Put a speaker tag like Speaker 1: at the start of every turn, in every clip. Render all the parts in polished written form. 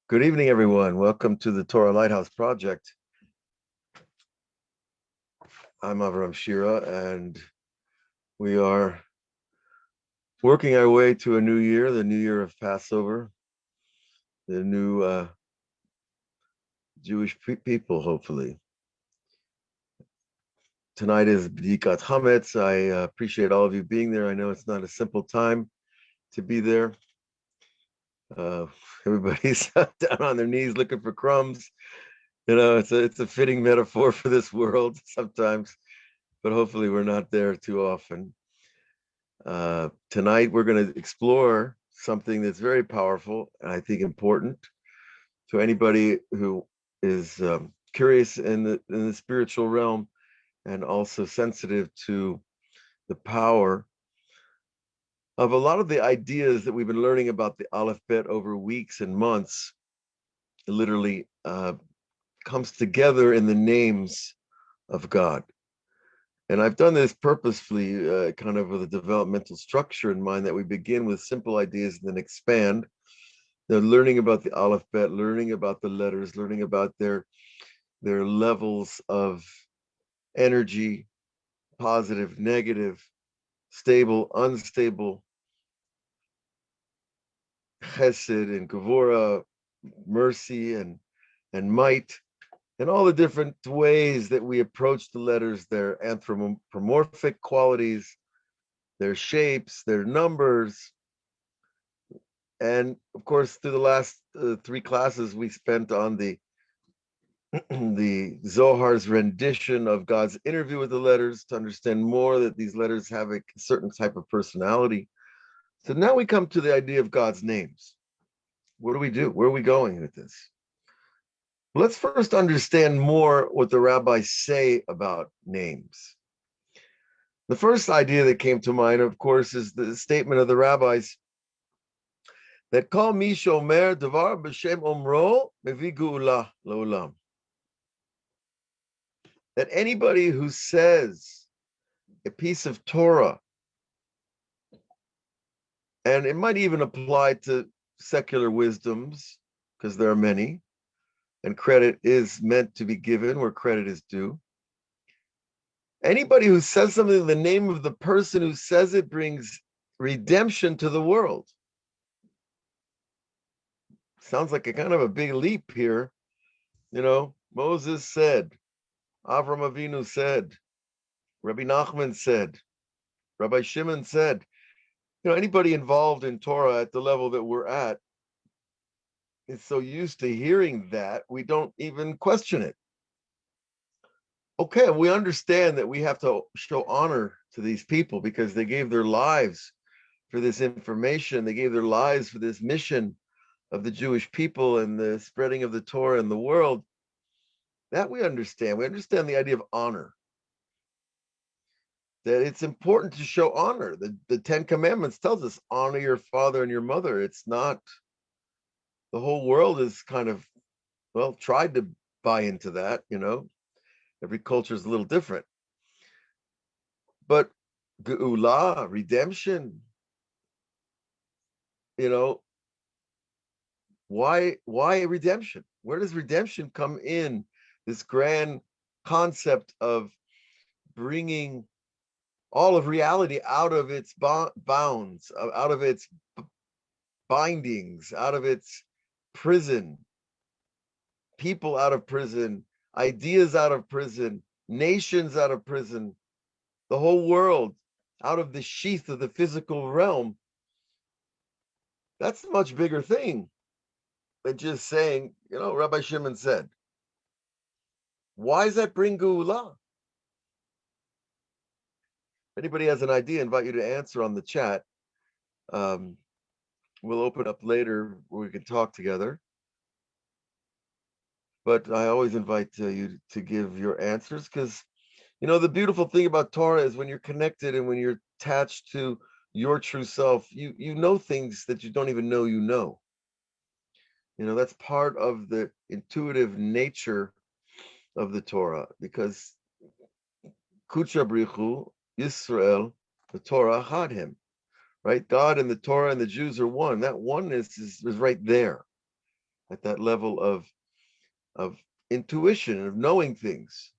Speaker 1: Good evening, everyone. Welcome to the Torah Lighthouse Project. I'm Avraham Shira, and we are working our way to a new year, the new year of Passover, the new Jewish people, hopefully. Tonight is B'dikat Hametz. I appreciate all of you being there. I know it's not a simple time to be there. Everybody's down on their knees looking for crumbs. It's a fitting metaphor for this world sometimes, but hopefully we're not there too often. Tonight, we're going to explore something that's very powerful and I think important to anybody who is curious in the spiritual realm and also sensitive to the power of a lot of the ideas that we've been learning about the Aleph Bet over weeks and months. It literally comes together in the names of God. And I've done this purposefully, kind of with a developmental structure in mind, that we begin with simple ideas and then expand. Learning about the Aleph Bet, learning about the letters, learning about their levels of energy, positive, negative, stable, unstable, chesed and gevura, mercy and might, and all the different ways that we approach the letters, their anthropomorphic qualities, their shapes, their numbers. And of course, through the last three classes we spent on the Zohar's rendition of God's interview with the letters, to understand more that these letters have a certain type of personality. So now we come to the idea of God's names. What do we do? Where are we going with this? Let's first understand more what the rabbis say about names. The first idea that came to mind, of course, is the statement of the rabbis that Kol mi shomer davar b'shem omro mevi geula leolam. That anybody who says a piece of Torah, and it might even apply to secular wisdoms, because there are many, and credit is meant to be given where credit is due. Anybody who says something in the name of the person who says it brings redemption to the world. Sounds like a kind of a big leap here. Moses said, Avraham Avinu said, Rabbi Nachman said, Rabbi Shimon said. Anybody involved in Torah at the level that we're at is so used to hearing that we don't even question it. Okay, we understand that we have to show honor to these people because they gave their lives for this information. They gave their lives for this mission of the Jewish people and the spreading of the Torah in the world. That we understand. We understand the idea of honor. That it's important to show honor. The Ten Commandments tells us, honor your father and your mother. It's not, the whole world is kind of, tried to buy into that, Every culture is a little different. But geula, redemption, why redemption? Where does redemption come in? This grand concept of bringing all of reality out of its bounds, out of its bindings, out of its prison, people out of prison, ideas out of prison, nations out of prison, the whole world out of the sheath of the physical realm. That's a much bigger thing than just saying, Rabbi Shimon said. Why does that bring geula? If anybody has an idea, I invite you to answer on the chat. We'll open up later where we can talk together. But I always invite you to give your answers, because, the beautiful thing about Torah is when you're connected and when you're attached to your true self, you know things that you don't even know you know. That's part of the intuitive nature of the Torah, because Kucha Brichu, Yisrael, the Torah had him, right? God and the Torah and the Jews are one. That oneness is right there. at that level of intuition, of knowing things,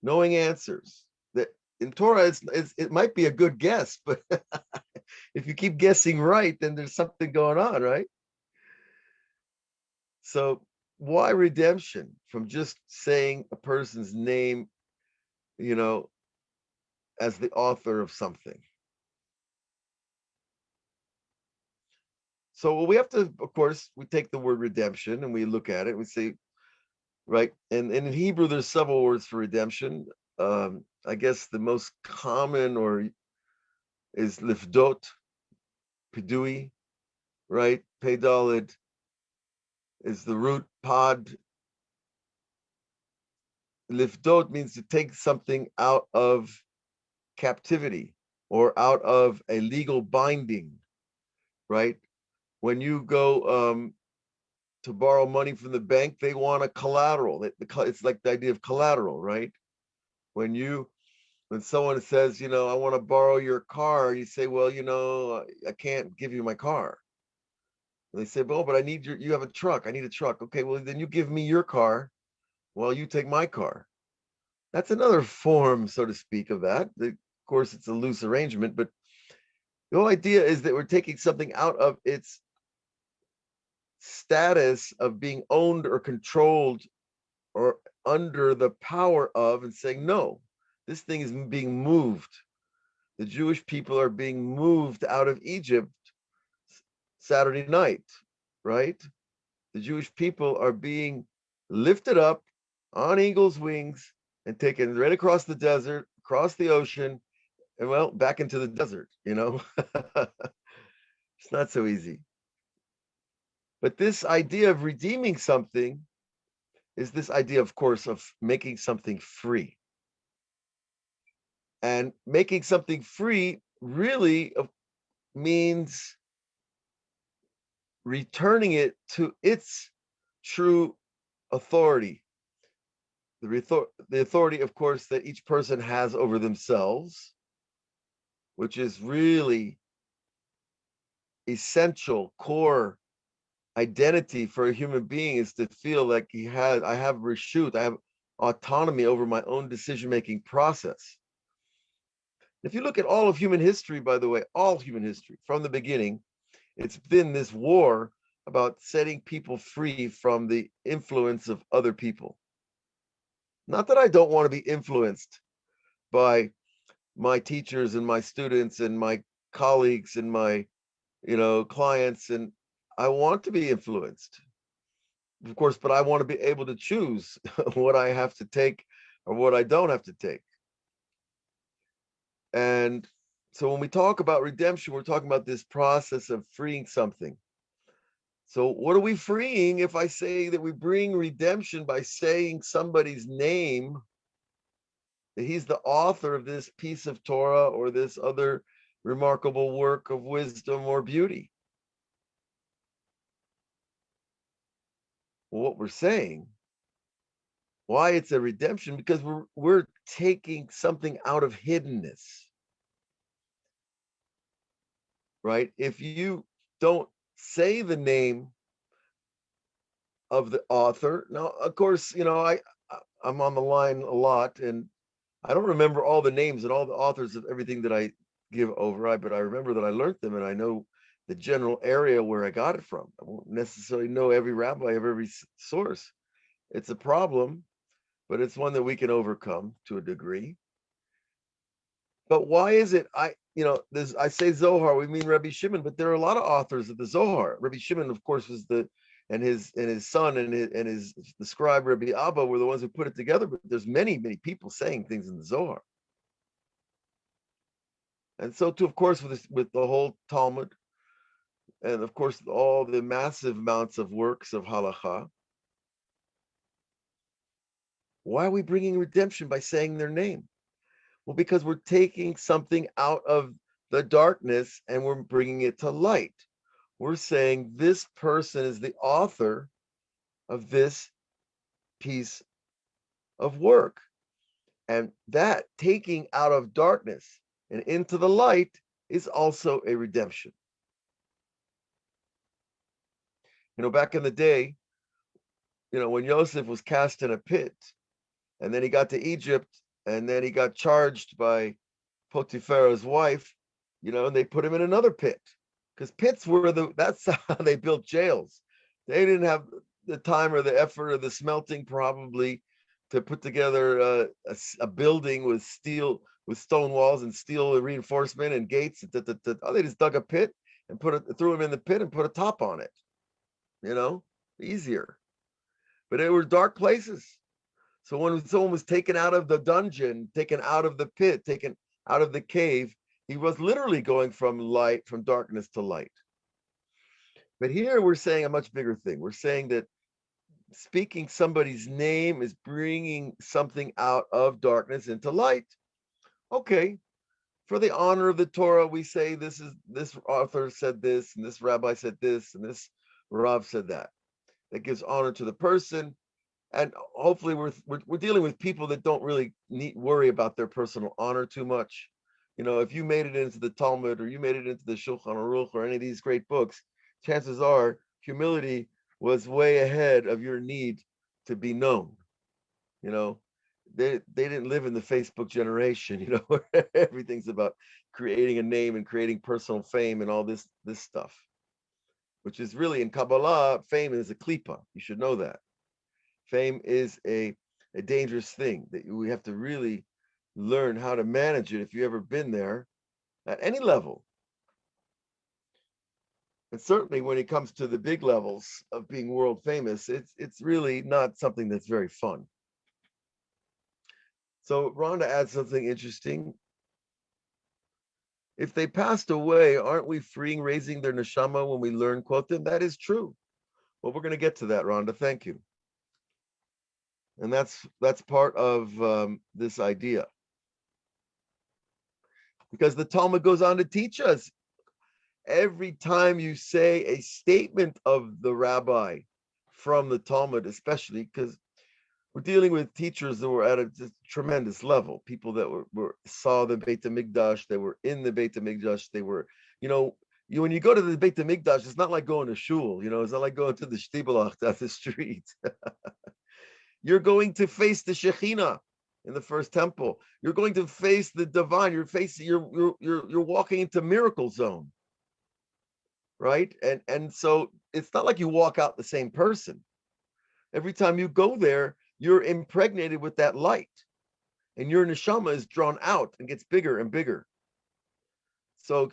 Speaker 1: knowing answers. That in Torah, it might be a good guess, but if you keep guessing right, then there's something going on, right? So why redemption from just saying a person's name, you know, as the author of something? So we have to, of course, we take the word redemption and we look at it. We say, right, and in Hebrew, there's several words for redemption. I guess the most common or is lifdot, pidui, right? Pedalid is the root pod. Lifdot means to take something out of captivity or out of a legal binding, right? When you go to borrow money from the bank, they want a collateral. It's like the idea of collateral, right? When someone says, I want to borrow your car, you say, well, I can't give you my car. And they say, well, but you have a truck. I need a truck. Okay, well, then you give me your car while you take my car. That's another form, so to speak, of that. Of course, it's a loose arrangement, but the whole idea is that we're taking something out of its status of being owned or controlled or under the power of, and saying, no, this thing is being moved. The Jewish people are being moved out of Egypt Saturday night, right? The Jewish people are being lifted up on eagle's wings and taken right across the desert, across the ocean, and well, back into the desert, It's not so easy. But this idea of redeeming something is this idea, of course, of making something free. And making something free really means returning it to its true authority. The authority, of course, that each person has over themselves, which is really essential, core identity for a human being, is to feel like I have reshut, I have autonomy over my own decision-making process. If you look at all of human history, by the way, all human history from the beginning, it's been this war about setting people free from the influence of other people. Not that I don't want to be influenced by my teachers and my students and my colleagues and my, clients, and I want to be influenced, of course, but I want to be able to choose what I have to take or what I don't have to take. And so when we talk about redemption, we're talking about this process of freeing something. So what are we freeing if I say that we bring redemption by saying somebody's name, that he's the author of this piece of Torah or this other remarkable work of wisdom or beauty? Well, what we're saying, why it's a redemption, because we're taking something out of hiddenness, right? If you don't say the name of the author, now, of course, I'm on the line a lot, and I don't remember all the names and all the authors of everything that I give over, but I remember that I learned them, and I know the general area where I got it from. I won't necessarily know every rabbi of every source. It's a problem, but it's one that we can overcome to a degree. But why is it I say Zohar, we mean Rabbi Shimon, but there are a lot of authors of the Zohar. Rabbi Shimon, of course, was and his son and the scribe Rabbi Abba were the ones who put it together. But there's many people saying things in the Zohar, and so too, of course, with the whole Talmud, and of course all the massive amounts of works of halacha. Why are we bringing redemption by saying their name? Well, because we're taking something out of the darkness and we're bringing it to light. We're saying this person is the author of this piece of work. And that taking out of darkness and into the light is also a redemption. Back in the day, when Yosef was cast in a pit, and then he got to Egypt, and then he got charged by Potiphar's wife, and they put him in another pit, because pits were that's how they built jails. They didn't have the time or the effort or the smelting probably to put together a building with stone walls and steel reinforcement and gates. Oh, they just dug a pit and threw him in the pit and put a top on it. Easier. But it were dark places. So when someone was taken out of the dungeon, taken out of the pit, taken out of the cave, he was literally going from darkness to light. But here we're saying a much bigger thing. We're saying that speaking somebody's name is bringing something out of darkness into light. Okay, for the honor of the Torah, we say this author said this, and this rabbi said this, and this Rav said that. That gives honor to the person. And hopefully we're dealing with people that don't really worry about their personal honor too much. If you made it into the Talmud, or you made it into the Shulchan Aruch, or any of these great books, chances are humility was way ahead of your need to be known. They didn't live in the Facebook generation, where everything's about creating a name and creating personal fame and all this stuff, which is really, in Kabbalah, fame is a klipa. You should know that. Fame is a dangerous thing that we have to really learn how to manage it if you've ever been there at any level. And certainly when it comes to the big levels of being world famous, it's really not something that's very fun. So Rhonda adds something interesting. If they passed away, aren't we raising their neshama when we learn, quote them? That is true. Well, we're going to get to that, Rhonda. Thank you. And that's part of this idea. Because the Talmud goes on to teach us, every time you say a statement of the rabbi from the Talmud, especially because we're dealing with teachers that were at a tremendous level, people that saw the Beit HaMikdash, they were in the Beit HaMikdash, they were, when you go to the Beit HaMikdash, it's not like going to shul, it's not like going to the Shtibelach down the street. You're going to face the Shekhinah in the first temple. You're going to face the divine. You're walking into miracle zone, right? And so it's not like you walk out the same person. Every time you go there, you're impregnated with that light, and your neshama is drawn out and gets bigger and bigger. So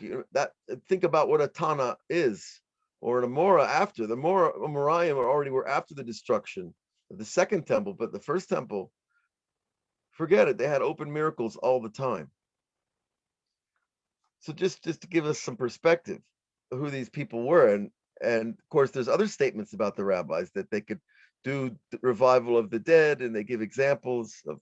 Speaker 1: think about what a Tana is, or an Amora after. The Amoraim were after the destruction of the second temple, but the first temple, forget it. They had open miracles all the time. So just to give us some perspective of who these people were, and of course, there's other statements about the rabbis that they could do the revival of the dead, and they give examples of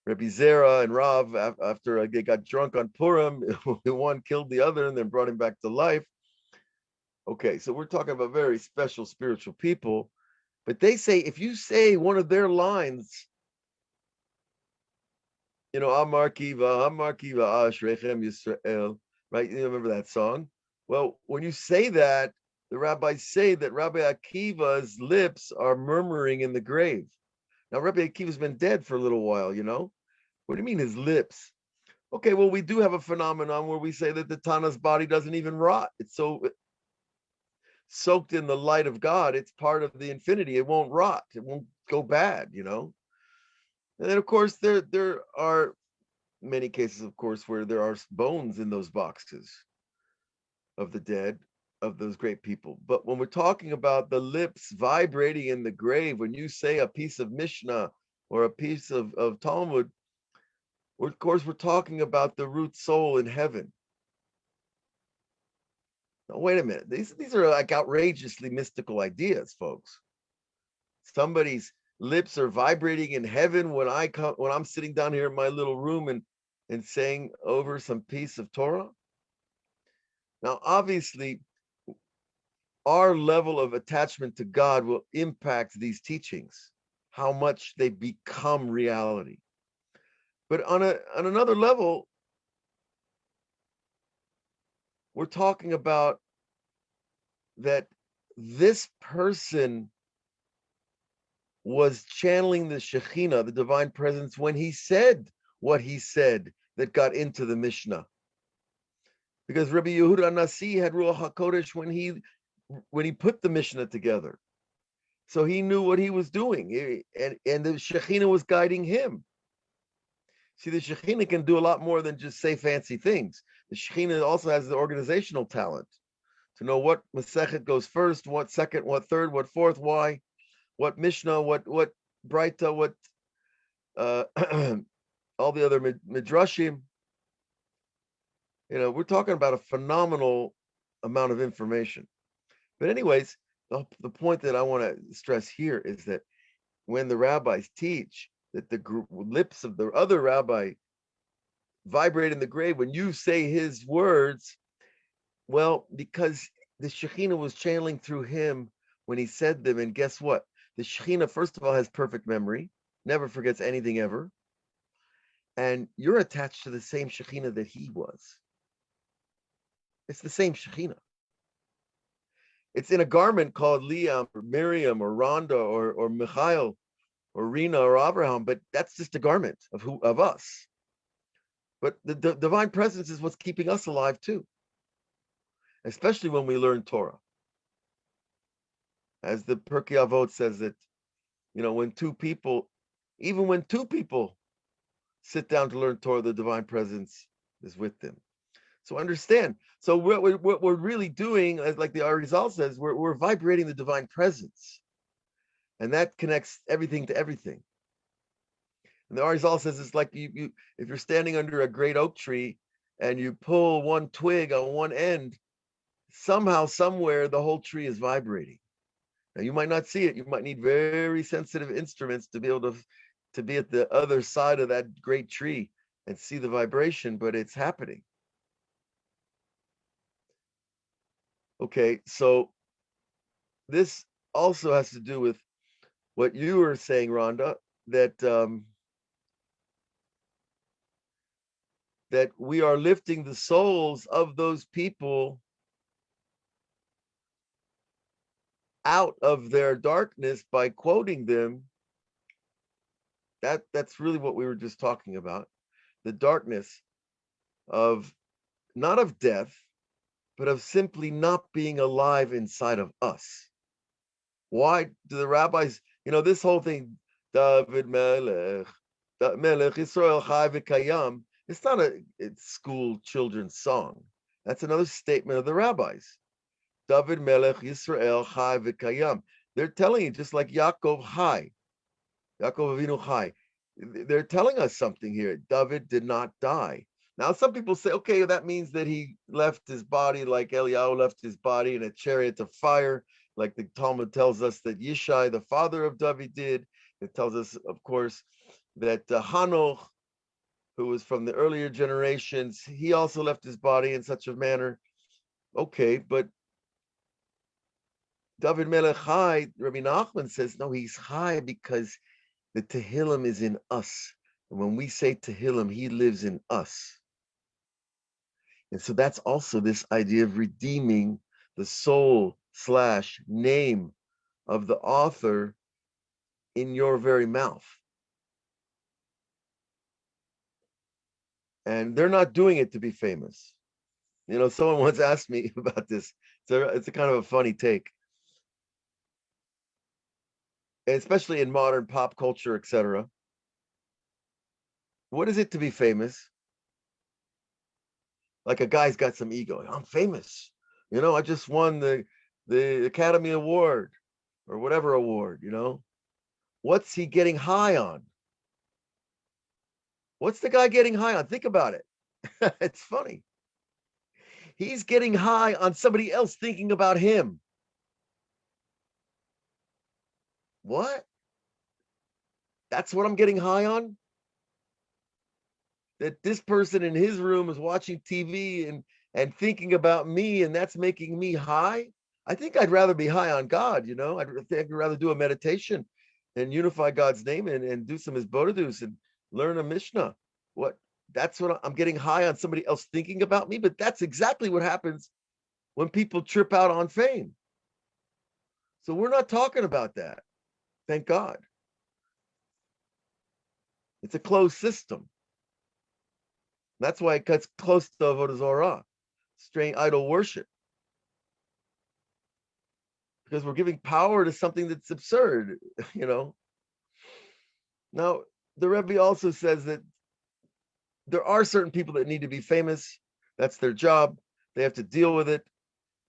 Speaker 1: Rabbi Zera and Rav after they got drunk on Purim. One killed the other and then brought him back to life. Okay, so we're talking about very special spiritual people, but they say if you say one of their lines, Amar Kiva, Ashrechem Yisrael, right? You remember that song? Well, when you say that, the rabbis say that Rabbi Akiva's lips are murmuring in the grave. Now, Rabbi Akiva's been dead for a little while, What do you mean his lips? Okay, well, we do have a phenomenon where we say that the Tana's body doesn't even rot. It's so soaked in the light of God, it's part of the infinity. It won't rot. It won't go bad, And then, of course, there are many cases, of course, where there are bones in those boxes of the dead, of those great people. But when we're talking about the lips vibrating in the grave, when you say a piece of Mishnah or a piece of Talmud, of course, we're talking about the root soul in heaven. Now, wait a minute. These are like outrageously mystical ideas, folks. Somebody's lips are vibrating in heaven when I'm sitting down here in my little room and saying over some piece of Torah. Now, obviously, our level of attachment to God will impact these teachings, how much they become reality. But on another level, we're talking about that this person was channeling the Shekhinah, the divine presence, when he said what he said that got into the Mishnah. Because Rabbi Yehuda Nasi had Ruach HaKodesh when he put the Mishnah together. So he knew what he was doing, and the Shekhinah was guiding him. See, the Shekhinah can do a lot more than just say fancy things. The Shekhinah also has the organizational talent to know what Masechet goes first, what second, what third, what fourth, why, what Mishnah, what Braita, what all the other Midrashim. We're talking about a phenomenal amount of information. But anyways, the point that I want to stress here is that when the rabbis teach that the lips of the other rabbi vibrate in the grave when you say his words, well, because the Shekhinah was channeling through him when he said them. And guess what? The Shekhinah, first of all, has perfect memory, never forgets anything ever. And you're attached to the same Shekhinah that he was. It's the same Shekhinah. It's in a garment called Liam or Miriam or Rhonda or Michael or Rena or Avraham, but that's just a garment of us. But the divine presence is what's keeping us alive too, especially when we learn Torah. As the Pirkei Avot says that, when two people sit down to learn Torah, the divine presence is with them. So understand. So what we're really doing, like the Arizal says, we're vibrating the divine presence, and that connects everything to everything. And the Arizal says it's like you if you're standing under a great oak tree and you pull one twig on one end, somehow, somewhere, the whole tree is vibrating. Now you might not see it. You might need very sensitive instruments to be able to be at the other side of that great tree and see the vibration, but it's happening. Okay, so this also has to do with what you were saying, Rhonda, that that we are lifting the souls of those people out of their darkness by quoting them. That's really what we were just talking about. The darkness of, not of death, but of simply not being alive inside of us. Why do the rabbis, this whole thing, David Melech Yisrael Chai V'Kayam, it's not a school children's song. That's another statement of the rabbis. David Melech Yisrael Chai V'Kayam. They're telling you, just like Yaakov Chai, Yaakov Avinu Chai. They're telling us something here. David did not die. Now, some people say, okay, that means that he left his body like Eliyahu left his body in a chariot of fire, like the Talmud tells us that Yishai, the father of David, did. It tells us, of course, that Hanoch, who was from the earlier generations, he also left his body in such a manner. Okay, but David Melech Chai, Rabbi Nachman says, no, he's high because the Tehillim is in us. And when we say Tehillim, he lives in us. And so that's also this idea of redeeming the soul / name of the author in your very mouth. And they're not doing it to be famous. Someone once asked me about this. So it's a kind of a funny take. Especially in modern pop culture, etc. What is it to be famous? Like a guy's got some ego. I'm famous. I just won the Academy Award or whatever award, What's he getting high on? What's the guy getting high on? Think about it. It's funny. He's getting high on somebody else thinking about him. What? That's what I'm getting high on? That this person in his room is watching TV and thinking about me, and that's making me high? I think I'd rather be high on God, I'd rather do a meditation and unify God's name and do some Hisbodedus and learn a Mishnah. That's what I'm getting high on, somebody else thinking about me, but that's exactly what happens when people trip out on fame. So we're not talking about that. Thank God. It's a closed system. That's why it cuts close to Avodah Zorah, strange idol worship, because we're giving power to something that's absurd, you know. Now, the Rebbe also says that there are certain people that need to be famous. That's their job. They have to deal with it.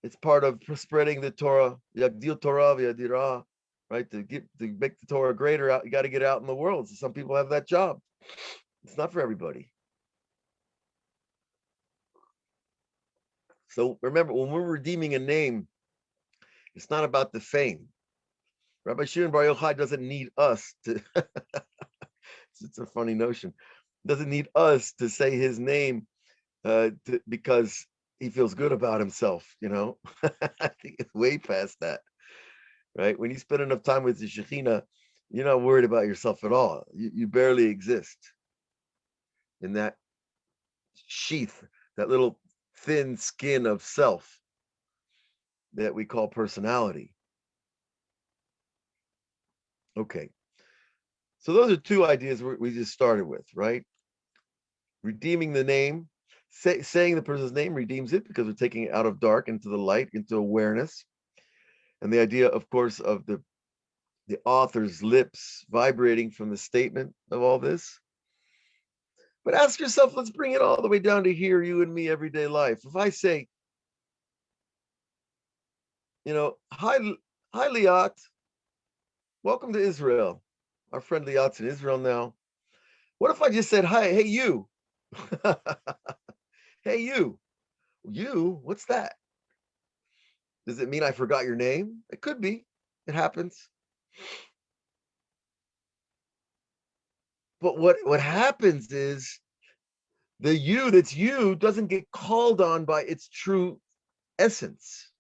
Speaker 1: It's part of spreading the Torah, Yagdil Torah v'Yadirah, right? To make the Torah greater, you got to get out in the world. So some people have that job. It's not for everybody. So remember, when we're redeeming a name, it's not about the fame. Rabbi Shimon Bar Yochai doesn't need us to. It's a funny notion. Doesn't need us to say his name because he feels good about himself. You know, I think it's way past that, right? When you spend enough time with the Shekhinah, you're not worried about yourself at all. You barely exist in that sheath, that little thin skin of self that we call personality. Okay. So those are two ideas we just started with, right? Redeeming the name, saying the person's name redeems it because we're taking it out of dark into the light, into awareness. And the idea, of course, of the author's lips vibrating from the statement of all this. But ask yourself, let's bring it all the way down to here, you and me, everyday life. If I say, hi Liat, welcome to Israel. Our friend Liat's in Israel now. What if I just said, hi, hey, you? Hey, you. You? What's that? Does it mean I forgot your name? It could be. It happens. But what happens is the you that's you doesn't get called on by its true essence.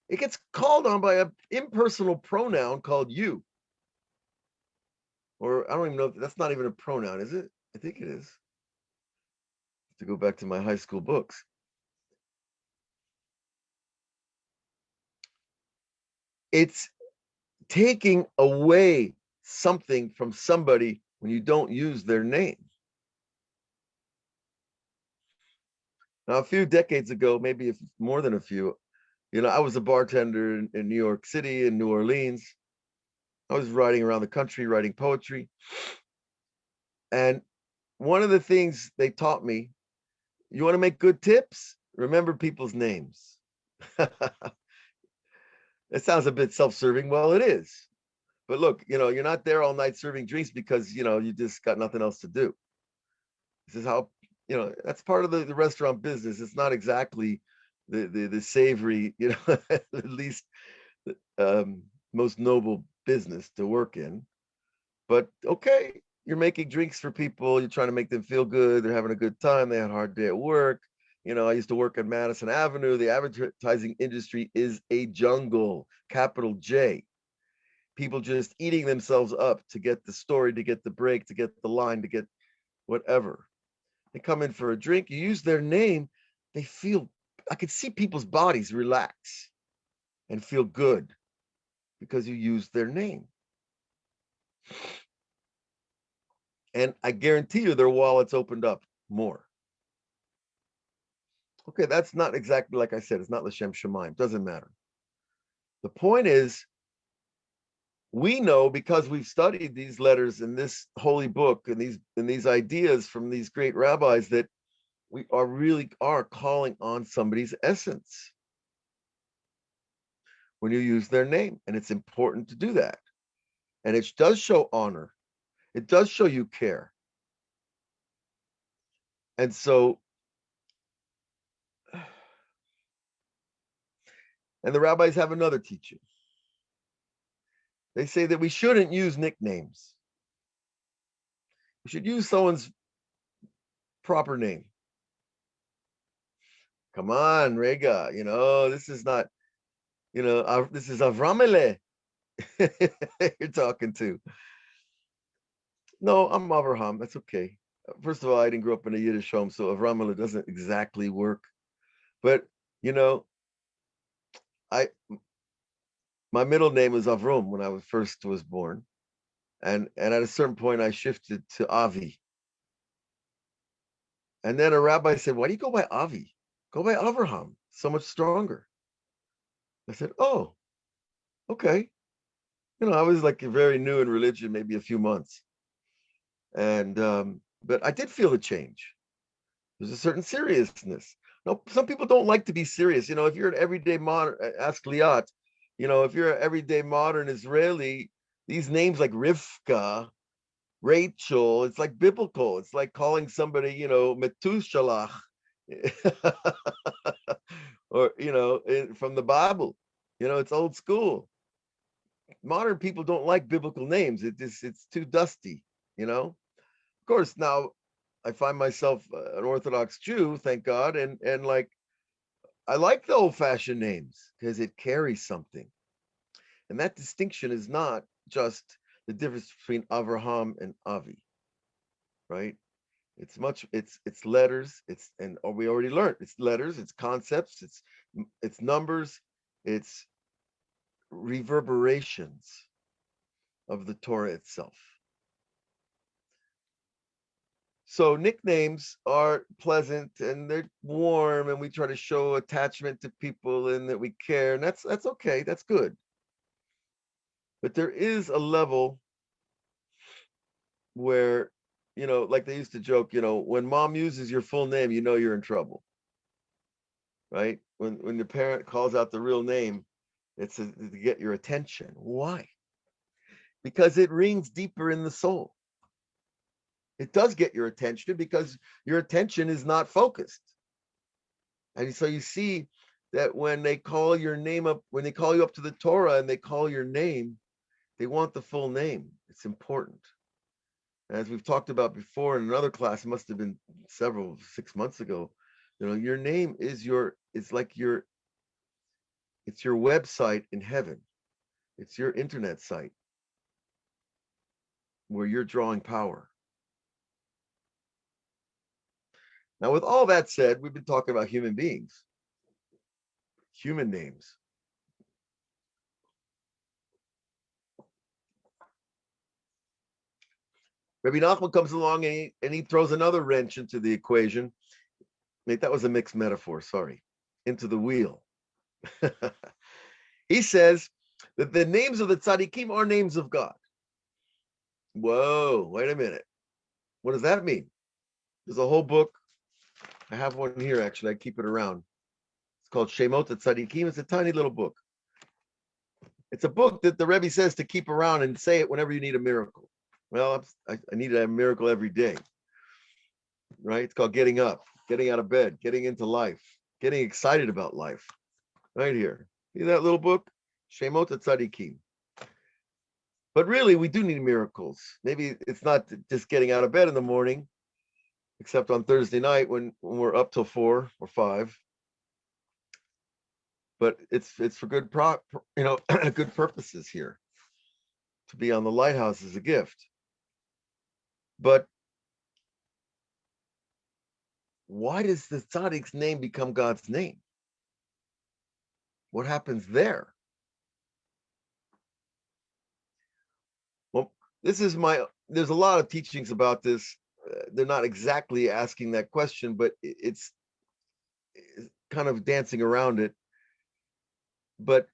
Speaker 1: It gets called on by an impersonal pronoun called you. Or I don't even know if that's not even a pronoun, is it? I think it is. To go back to my high school books. It's taking away something from somebody when you don't use their name. Now, a few decades ago, maybe more than a few, I was a bartender in New York City and New Orleans. I was riding around the country, writing poetry. And one of the things they taught me, you want to make good tips? Remember people's names. It sounds a bit self-serving. Well, it is. But look, you're not there all night serving drinks because, you just got nothing else to do. This is how, that's part of the restaurant business. It's not exactly the savory, at least most noble business to work in. But okay, you're making drinks for people. You're trying to make them feel good. They're having a good time. They had a hard day at work. I used to work at Madison Avenue. The advertising industry is a jungle, capital J. People just eating themselves up to get the story, to get the break, to get the line, to get whatever. They come in for a drink. You use their name. They feel, I could see people's bodies relax and feel good because you use their name. And I guarantee you their wallets opened up more. Okay, that's not exactly like I said. It's not L'Shem Shemaim. Doesn't matter. The point is, we know because we've studied these letters in this holy book and these ideas from these great rabbis that we are calling on somebody's essence when you use their name. And it's important to do that. And it does show honor. It does show you care. And so, and the rabbis have another teaching. They say that we shouldn't use nicknames. We should use someone's proper name. Come on, Rega, this is not, this is Avramele you're talking to. No, I'm Avraham. That's okay. First of all, I didn't grow up in a Yiddish home, so Avramele doesn't exactly work. But, my middle name was Avrom when I was born. And at a certain point, I shifted to Avi. And then a rabbi said, why do you go by Avi? Go by Avraham, so much stronger. I said, oh, okay. I was like very new in religion, maybe a few months. And but I did feel a change. There's a certain seriousness. No, some people don't like to be serious. If you're an everyday modern, ask Liat, if you're an everyday modern Israeli, these names like Rivka, Rachel, it's like biblical. It's like calling somebody, Methuselah, or, from the Bible. It's old school. Modern people don't like biblical names. It's too dusty, Of course, now I find myself an Orthodox Jew, thank God, and like I like the old-fashioned names because it carries something. And that distinction is not just the difference between Avraham and Avi, right? It's letters, we already learned, it's letters, it's concepts, it's numbers, it's reverberations of the Torah itself. So nicknames are pleasant and they're warm, and we try to show attachment to people and that we care, and that's okay, that's good. But there is a level where, like they used to joke, when mom uses your full name, you're in trouble, right? When your parent calls out the real name, it's to get your attention. Why? Because it rings deeper in the soul. It does get your attention because your attention is not focused. And so you see that when they call your name up, when they call you up to the Torah and they call your name, they want the full name. It's important. As we've talked about before in another class, it must have been 6 months ago, your name is it's your website in heaven. It's your internet site where you're drawing power. Now, with all that said, we've been talking about human beings, human names. Rabbi Nachman comes along and he throws another wrench into the equation. Mate, that was a mixed metaphor, sorry. Into the wheel. He says that the names of the tzaddikim are names of God. Whoa, wait a minute. What does that mean? There's a whole book. I have one here, actually. I keep it around. It's called Shemot Tzaddikim. It's a tiny little book. It's a book that the Rebbe says to keep around and say it whenever you need a miracle. Well, I need a miracle every day, right? It's called getting up, getting out of bed, getting into life, getting excited about life. Right here. See that little book? Shemot Tzaddikim. But really, we do need miracles. Maybe it's not just getting out of bed in the morning, except on Thursday night when we're up till 4 or 5. But it's for good good purposes here. To be on the Lighthouse is a gift. But why does the tzaddik's name become God's name? What happens there? Well, there's a lot of teachings about this. They're not exactly asking that question, but it's kind of dancing around it. But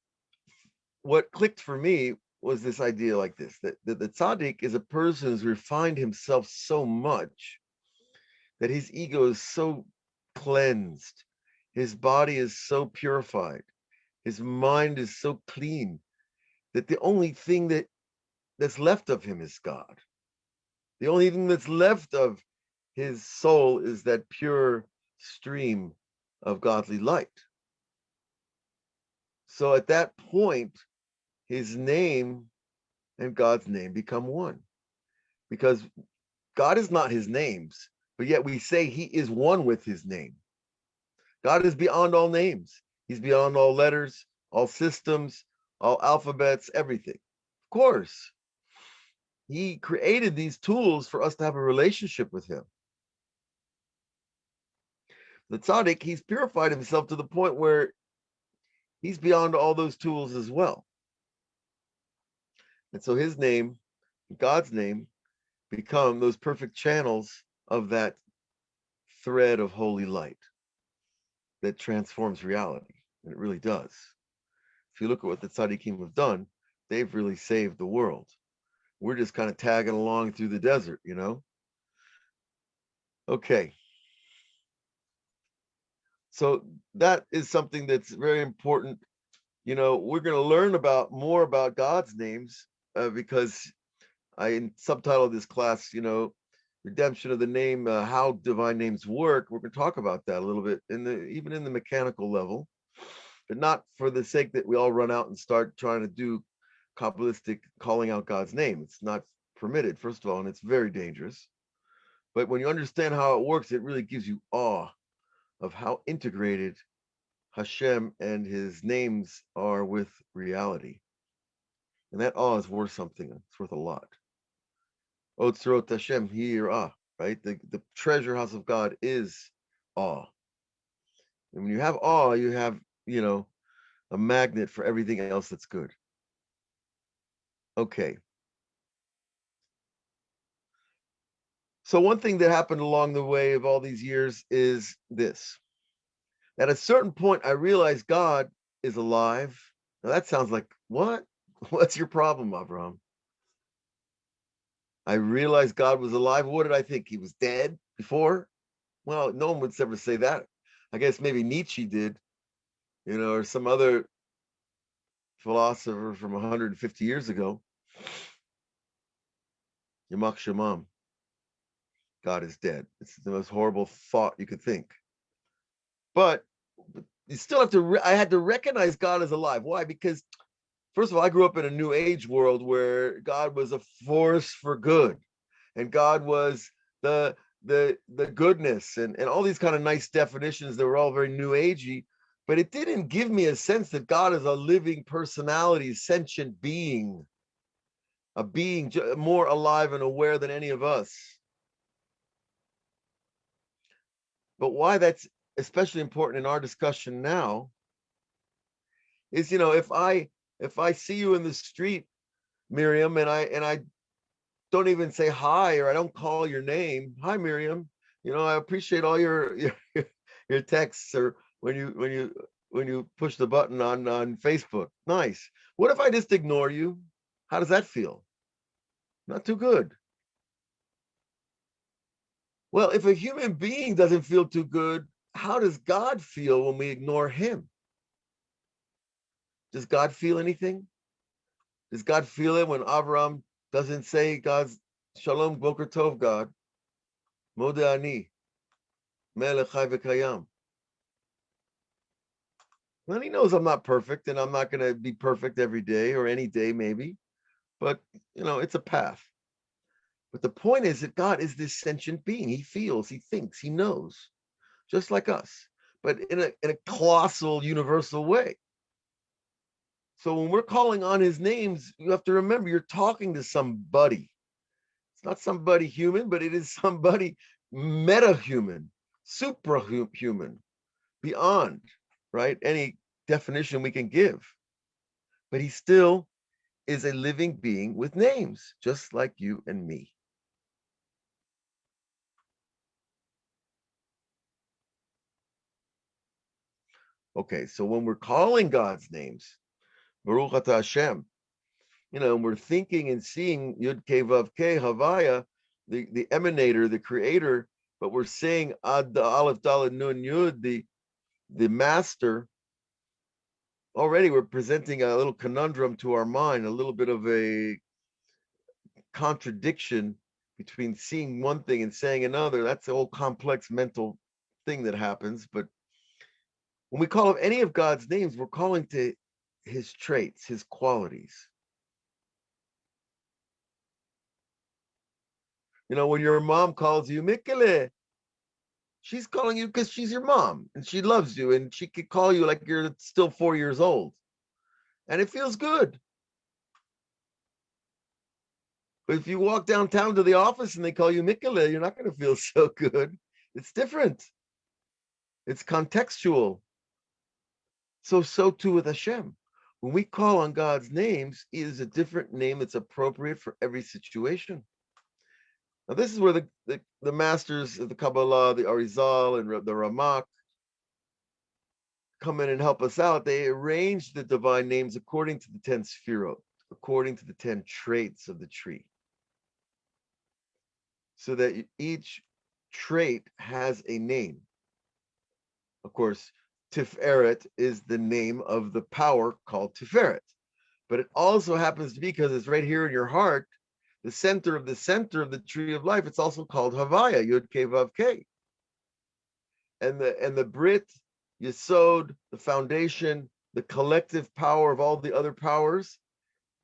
Speaker 1: what clicked for me was this idea like this, that the tzaddik is a person who's refined himself so much that his ego is so cleansed, his body is so purified, his mind is so clean, that the only thing that's left of him is God. The only thing that's left of his soul is that pure stream of godly light. So at that point, his name and God's name become one, because God is not his names, but yet we say he is one with his name. God is beyond all names. He's beyond all letters, all systems, all alphabets, everything. Of course, he created these tools for us to have a relationship with him. The tzaddik, he's purified himself to the point where he's beyond all those tools as well. And so his name God's name become those perfect channels of that thread of holy light that transforms reality. And it really does. If you look at what the tzaddikim have done, they've really saved the world. We're just kind of tagging along through the desert, you know? Okay. So that is something that's very important. You know, we're going to learn about more about God's names because I subtitled this class, you know, redemption of the name, how divine names work. We're going to talk about that a little bit even in the mechanical level, but not for the sake that we all run out and start trying to do Kabbalistic calling out God's name. It's not permitted, first of all, and it's very dangerous. But when you understand how it works, it really gives you awe of how integrated Hashem and his names are with reality. And that awe is worth something. It's worth a lot. Otzrot Hashem, Yirah, right? The treasure house of God is awe. And when you have awe, you have, you know, a magnet for everything else that's good. Okay. So one thing that happened along the way of all these years is this. At a certain point, I realized God is alive. Now that sounds like, what? What's your problem, Avraham? I realized God was alive. What did I think? He was dead before? Well, no one would ever say that. I guess maybe Nietzsche did, you know, or some other philosopher from 150 years ago. Yamak Shemam. God is dead. It's the most horrible thought you could think. But you still have to, I had to recognize God is alive. Why? Because, first of all, I grew up in a New Age world where God was a force for good. And God was the goodness and all these kind of nice definitions that were all very New Agey. But it didn't give me a sense that God is a living personality, sentient being, a being more alive and aware than any of us. But why that's especially important in our discussion now is, you know, if I see you in the street, Miriam, and I don't even say hi, or I don't call your name, hi Miriam, you know, I appreciate all your your texts, or when you push the button on Facebook, nice. What if I just ignore you? How does that feel? Not too good. Well, if a human being doesn't feel too good, how does God feel when we ignore him? Does God feel anything? Does God feel it when Avraham doesn't say God's Shalom Boker Tov, God, Modeh Ani, Melech Chai V'Kayam? Well, he knows I'm not perfect, and I'm not going to be perfect every day or any day, maybe. But, you know, it's a path. But the point is that God is this sentient being. He feels, he thinks, he knows, just like us, but in a colossal, universal way. So when we're calling on his names, you have to remember you're talking to somebody. It's not somebody human, but it is somebody meta-human, suprahuman, beyond, right, any definition we can give. But he still is a living being with names, just like you and me. Okay, so when we're calling God's names, Baruch Atah Hashem, you know, we're thinking and seeing Yud Ke Vav Ke Havaya, the emanator, the creator, but we're saying Ad Aleph Dalet Nun Yud, the master. Already we're presenting a little conundrum to our mind, a little bit of a contradiction between seeing one thing and saying another. That's a whole complex mental thing that happens. But when we call up any of God's names, we're calling to his traits, his qualities. You know, when your mom calls you Mikele, she's calling you because she's your mom and she loves you, and she could call you like you're still 4 years old. And it feels good. But if you walk downtown to the office and they call you Mikele, you're not going to feel so good. It's different. It's contextual. So too with Hashem. When we call on God's names, it is a different name that's appropriate for every situation. Now, this is where the masters of the Kabbalah, the Arizal and the Ramak, come in and help us out. They arrange the divine names according to the 10 sphirot, according to the 10 traits of the tree, so that each trait has a name. Of course, Tiferet is the name of the power called Tiferet, but it also happens to be, because it's right here in your heart, the center of the tree of life. It's also called Havaya, Yud Kei Vav Kei, and the Brit, Yesod, the foundation, the collective power of all the other powers.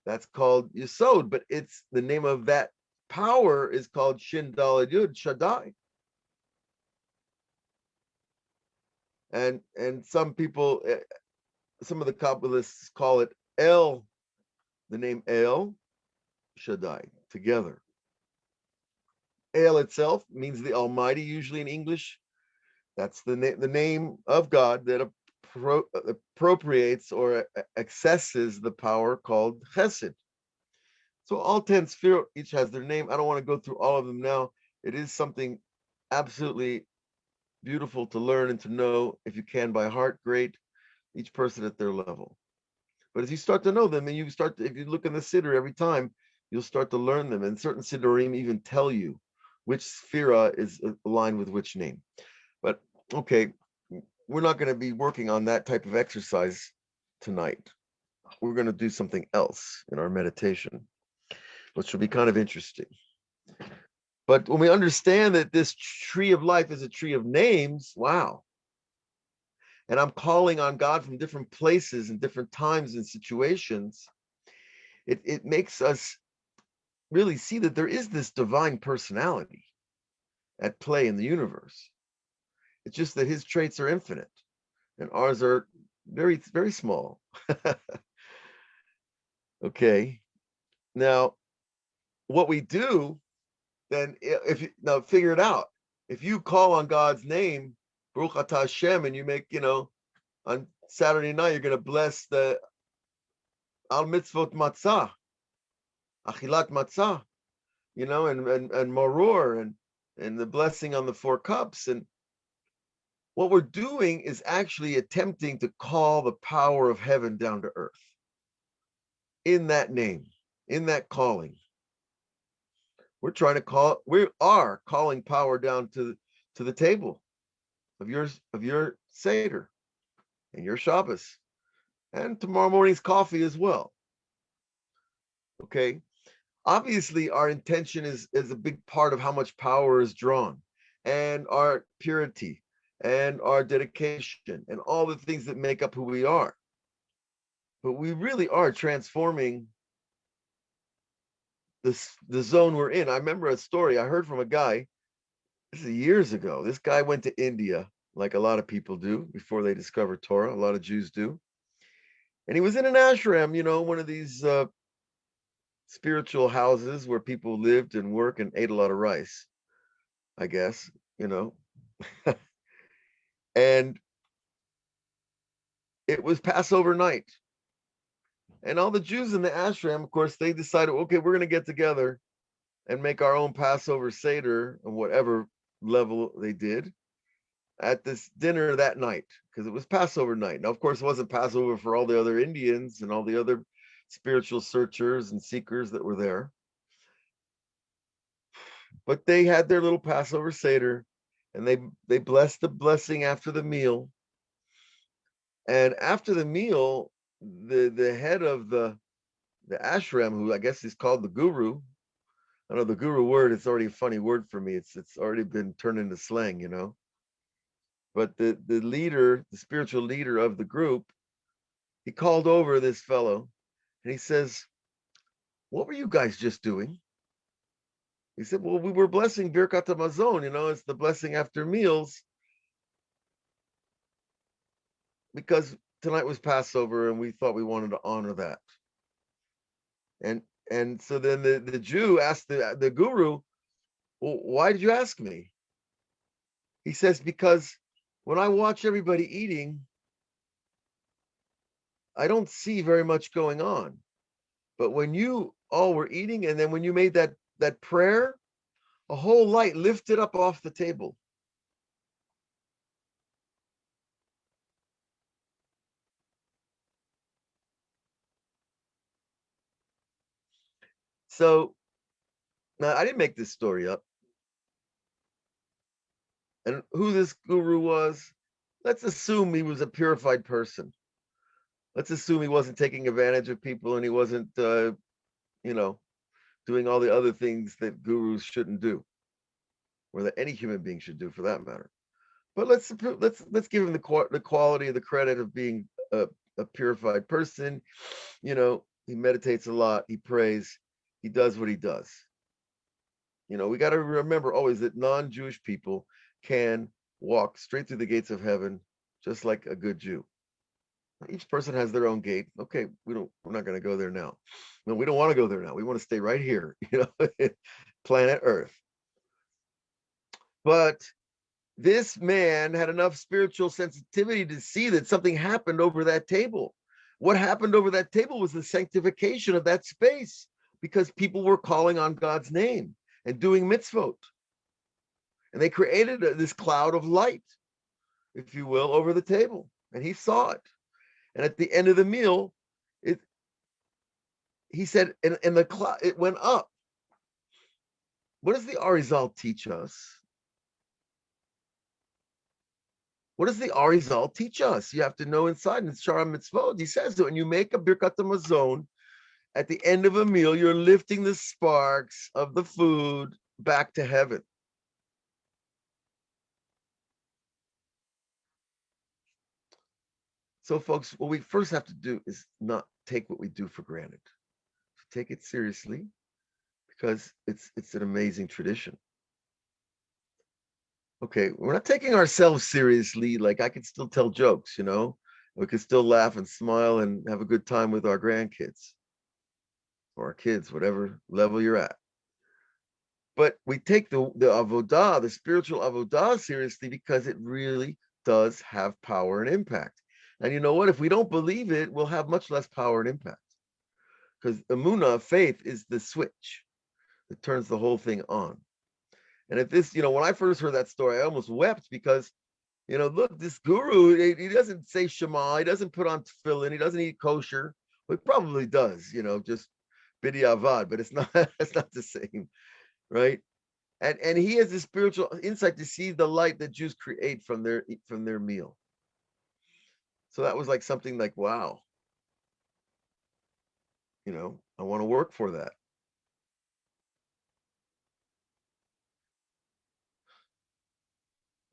Speaker 1: That's called Yesod, but it's the name of that power is called Shin Daled Yud Shaddai. And some people, some of the Kabbalists call it El, the name El Shaddai, together. El itself means the Almighty, usually in English. That's the name of God that appropriates or accesses the power called Chesed. So all 10 spheres each has their name. I don't want to go through all of them now. It is something absolutely beautiful to learn and to know. If you can by heart, great. Each person at their level. But as you start to know them, and if you look in the Siddur every time, you'll start to learn them. And certain Siddurim even tell you which sphera is aligned with which name. But okay, we're not going to be working on that type of exercise tonight. We're going to do something else in our meditation, which will be kind of interesting. But when we understand that this tree of life is a tree of names, wow. And I'm calling on God from different places and different times and situations, it makes us really see that there is this divine personality at play in the universe. It's just that his traits are infinite and ours are very, very small. Okay. Now, what we do then, if you now figure it out, if you call on God's name, Baruch Atah Hashem, and you make, on Saturday night, you're going to bless the Al Mitzvot Matzah, Achilat Matzah, and Maror, and the blessing on the 4 cups. And what we're doing is actually attempting to call the power of heaven down to earth in that name, in that calling. We are calling power down to the table of your Seder and your Shabbos, and tomorrow morning's coffee as well. Okay. Obviously, our intention is a big part of how much power is drawn, and our purity, and our dedication, and all the things that make up who we are. But we really are transforming the zone we're in. I remember a story I heard from a guy, this is years ago. This guy went to India, like a lot of people do before they discover Torah. A lot of Jews do. And he was in an ashram, one of these spiritual houses where people lived and worked and ate a lot of rice, I guess. And it was Passover night. And all the Jews in the ashram, of course, they decided, okay, we're going to get together and make our own Passover Seder on whatever level they did at this dinner that night, because it was Passover night. Now, of course, it wasn't Passover for all the other Indians and all the other spiritual searchers and seekers that were there. But they had their little Passover Seder, and they blessed the blessing after the meal. And after the meal, the head of the ashram, who I guess is called the guru. I know the guru word, it's already a funny word for me. It's already been turned into slang, But the leader, the spiritual leader of the group, he called over this fellow and he says, "What were you guys just doing?" He said, "Well, we were blessing Birkat Hamazon, it's the blessing after meals, because tonight was Passover and we thought we wanted to honor that." And so then the Jew asked the guru, "Well, why did you ask me?" He says, "Because when I watch everybody eating, I don't see very much going on. But when you all were eating, and then when you made that prayer, a whole light lifted up off the table. So now I didn't make this story up. And who this guru was, let's assume he was a purified person. Let's assume he wasn't taking advantage of people, and he wasn't, you know, doing all the other things that gurus shouldn't do, or that any human being should do, for that matter. But let's give him the quality of the credit of being a purified person. He meditates a lot, he prays, he does what he does. We got to remember always that non-Jewish people can walk straight through the gates of heaven just like a good Jew. Each person has their own gate. Okay, we're not going to go there now. No, we don't want to go there now. We want to stay right here, planet Earth. But this man had enough spiritual sensitivity to see that something happened over that table. What happened over that table was the sanctification of that space, because people were calling on God's name and doing mitzvot. And they created this cloud of light, if you will, over the table. And he saw it. And at the end of the meal, he said, and the cloud, it went up. What does the Arizal teach us? What does the Arizal teach us? You have to know inside in Shara Mitzvot. He says that when you make a Birkat Hamazon, at the end of a meal, you're lifting the sparks of the food back to heaven. So, folks, what we first have to do is not take what we do for granted. Take it seriously, because it's an amazing tradition. Okay, we're not taking ourselves seriously. Like, I can still tell jokes, we can still laugh and smile and have a good time with our grandkids or our kids, whatever level you're at. But we take the avodah, the spiritual avodah, seriously, because it really does have power and impact. And you know what? If we don't believe it, we'll have much less power and impact. Because emunah, faith, is the switch that turns the whole thing on. And if this, when I first heard that story, I almost wept, because, look, this guru, he doesn't say Shema, he doesn't put on tefillin, he doesn't eat kosher. Well, he probably does, just b'diavad, but it's not the same, right? And he has a spiritual insight to see the light that Jews create from their meal. So that was like something like, wow, I want to work for that.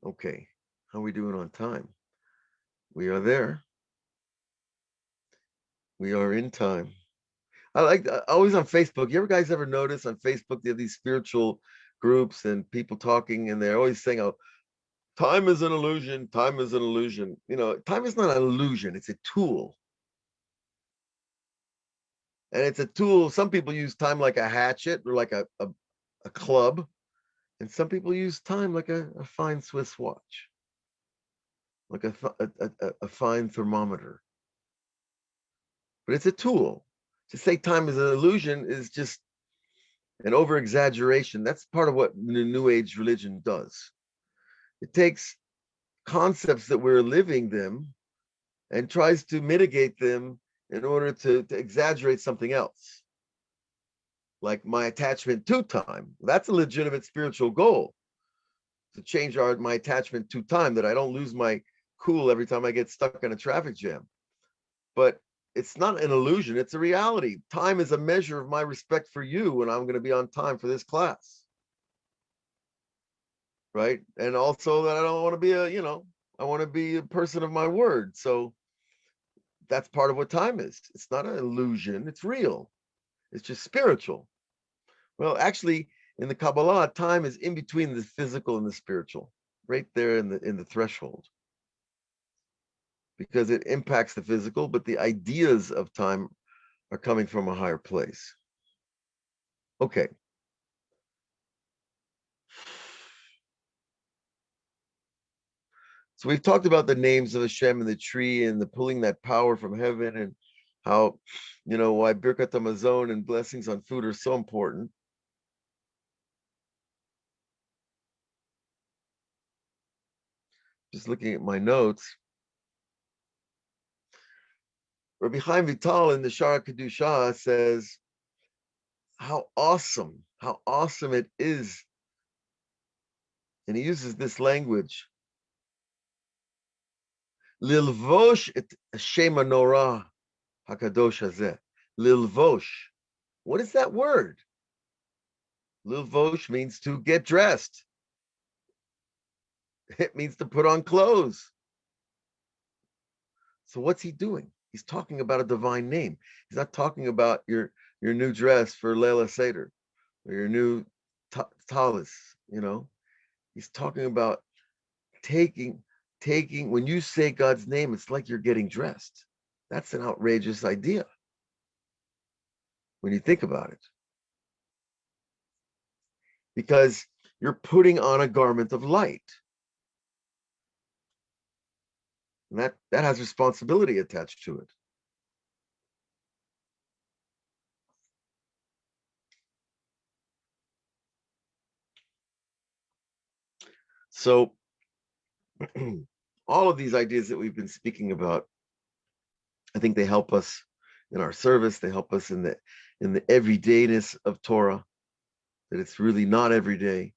Speaker 1: Okay, how are we doing on time? We are there. We are in time. I like always on Facebook. You guys ever notice on Facebook they have these spiritual groups and people talking, and they're always saying, "Oh, time is an illusion. Time is an illusion." Time is not an illusion. It's a tool. And it's a tool. Some people use time like a hatchet or like a club. And some people use time like a fine Swiss watch, like a fine thermometer. But it's a tool. To say time is an illusion is just an over exaggeration. That's part of what the New Age religion does. It takes concepts that we're living them and tries to mitigate them in order to exaggerate something else. Like my attachment to time. That's a legitimate spiritual goal, to change my attachment to time, that I don't lose my cool every time I get stuck in a traffic jam. But it's not an illusion, it's a reality. Time is a measure of my respect for you when I'm going to be on time for this class. Right? And also that I don't want to be I want to be a person of my word. So that's part of what time is. It's not an illusion, it's real. It's just spiritual. Well, actually, in the Kabbalah, time is in between the physical and the spiritual, right there in the threshold, because it impacts the physical, but the ideas of time are coming from a higher place. Okay. So we've talked about the names of Hashem and the tree and the pulling that power from heaven, and how, why Birkat Hamazon and blessings on food are so important. Just looking at my notes, Rabbi Chaim Vital in the Shara Kedusha says how awesome it is. And he uses this language. Lilvosh et Shem Hanorah Hakadosh Hazeh. Lilvosh. What is that word? Lilvosh means to get dressed. It means to put on clothes. So what's he doing? He's talking about a divine name. He's not talking about your new dress for Leila Seder or your new talis, He's talking about taking, when you say God's name, it's like you're getting dressed. That's an outrageous idea when you think about it. Because you're putting on a garment of light. And that has responsibility attached to it. So all of these ideas that we've been speaking about, I think they help us in our service. They help us in the everydayness of Torah, that it's really not every day.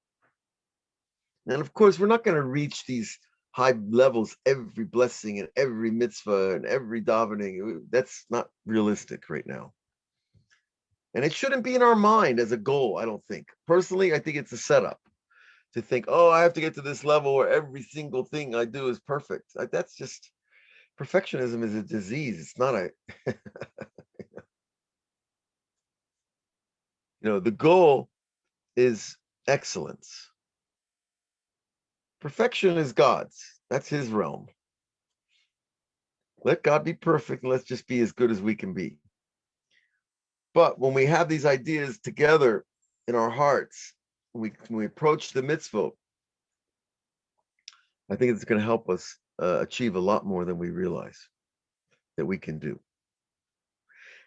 Speaker 1: And of course, we're not going to reach these high levels, every blessing and every mitzvah and every davening. That's not realistic right now. And it shouldn't be in our mind as a goal, I don't think. Personally, I think it's a setup to think, oh, I have to get to this level where every single thing I do is perfect. That's just, perfectionism is a disease. It's not a, the goal is excellence. Perfection is God's. That's his realm. Let God be perfect and let's just be as good as we can be. But when we have these ideas together in our hearts, when we approach the mitzvah, I think it's going to help us achieve a lot more than we realize that we can do.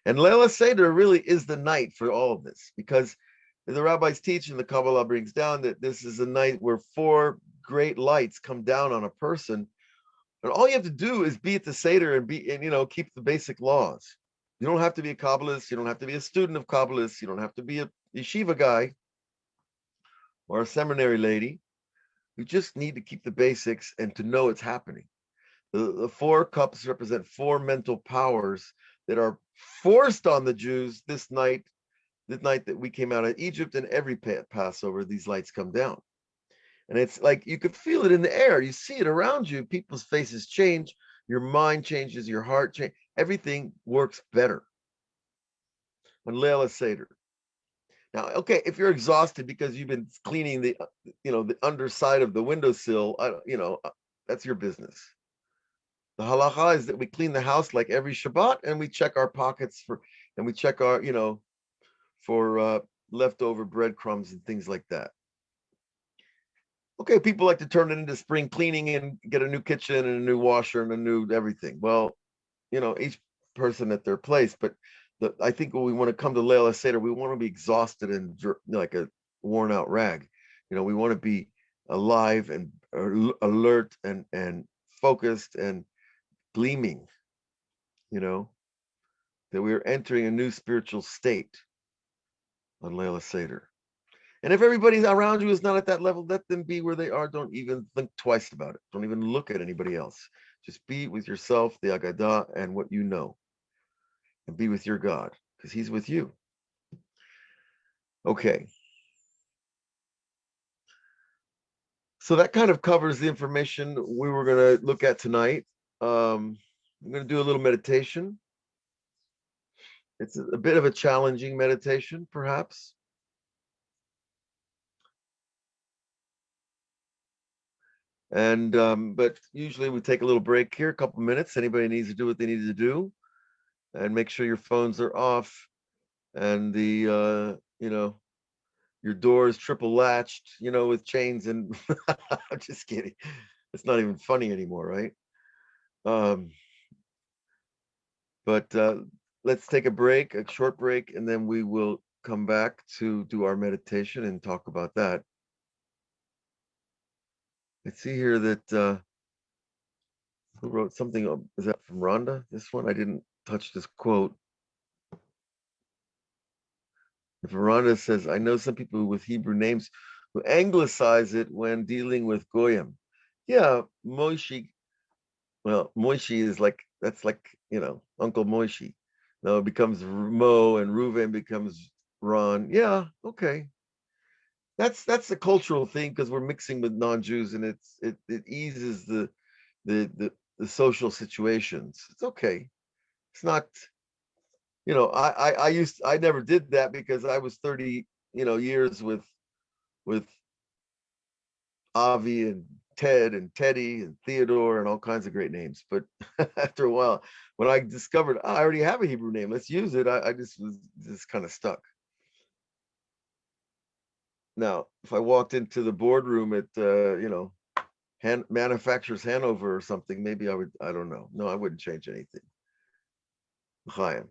Speaker 1: And Leila Seder really is the night for all of this, because the rabbis teach and the Kabbalah brings down that this is a night where 4 great lights come down on a person. And all you have to do is be at the Seder and keep the basic laws. You don't have to be a Kabbalist. You don't have to be a student of Kabbalists. You don't have to be a yeshiva guy or a seminary lady. You just need to keep the basics and to know it's happening. The 4 cups represent 4 mental powers that are forced on the Jews this night that we came out of Egypt, and every Passover, these lights come down. And it's like you could feel it in the air. You see it around you. People's faces change. Your mind changes. Your heart changes. Everything works better on Leila Seder. Now, okay, if you're exhausted because you've been cleaning the underside of the windowsill, that's your business. The halacha is that we clean the house like every Shabbat, and we check our pockets and we check our, for leftover breadcrumbs and things like that. Okay, people like to turn it into spring cleaning and get a new kitchen and a new washer and a new everything. Well, each person at their place. But I think when we want to come to Leila Seder, we want to be exhausted and like a worn out rag. We want to be alive and alert and focused and gleaming, that we're entering a new spiritual state on Leila Seder. And if everybody around you is not at that level, let them be where they are. Don't even think twice about it. Don't even look at anybody else. Just be with yourself, the Agadah, and what you know. And be with your God, because he's with you. Okay. So that kind of covers the information we were going to look at tonight. I'm going to do a little meditation. It's a bit of a challenging meditation, perhaps. And but usually we take a little break here, a couple minutes. Anybody needs to do what they need to do, and make sure your phones are off, and the your door is triple latched, with chains. And I'm just kidding. It's not even funny anymore, right? Um, but let's take a short break, and then we will come back to do our meditation and talk about that. I see here that who wrote something? Is that from Rhonda? This one I didn't touch this quote. Rhonda says, "I know some people with Hebrew names who anglicize it when dealing with goyim." Yeah, Moishi. Well, Moishi is like that's like Uncle Moishi. No, it becomes Mo, and Ruven becomes Ron. Yeah, okay. That's a cultural thing because we're mixing with non-Jews, and it eases the the the social situations. It's okay. It's not, I never did that because I was 30, years with Avi and Ted and Teddy and Theodore and all kinds of great names. But after a while, when I discovered, oh, I already have a Hebrew name, let's use it, I just was just kind of stuck. Now, if I walked into the boardroom at Manufacturers Hanover or something, maybe I would. I don't know. No, I wouldn't change anything. Chaim.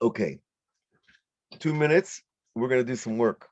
Speaker 1: Okay, 2 minutes. We're gonna do some work.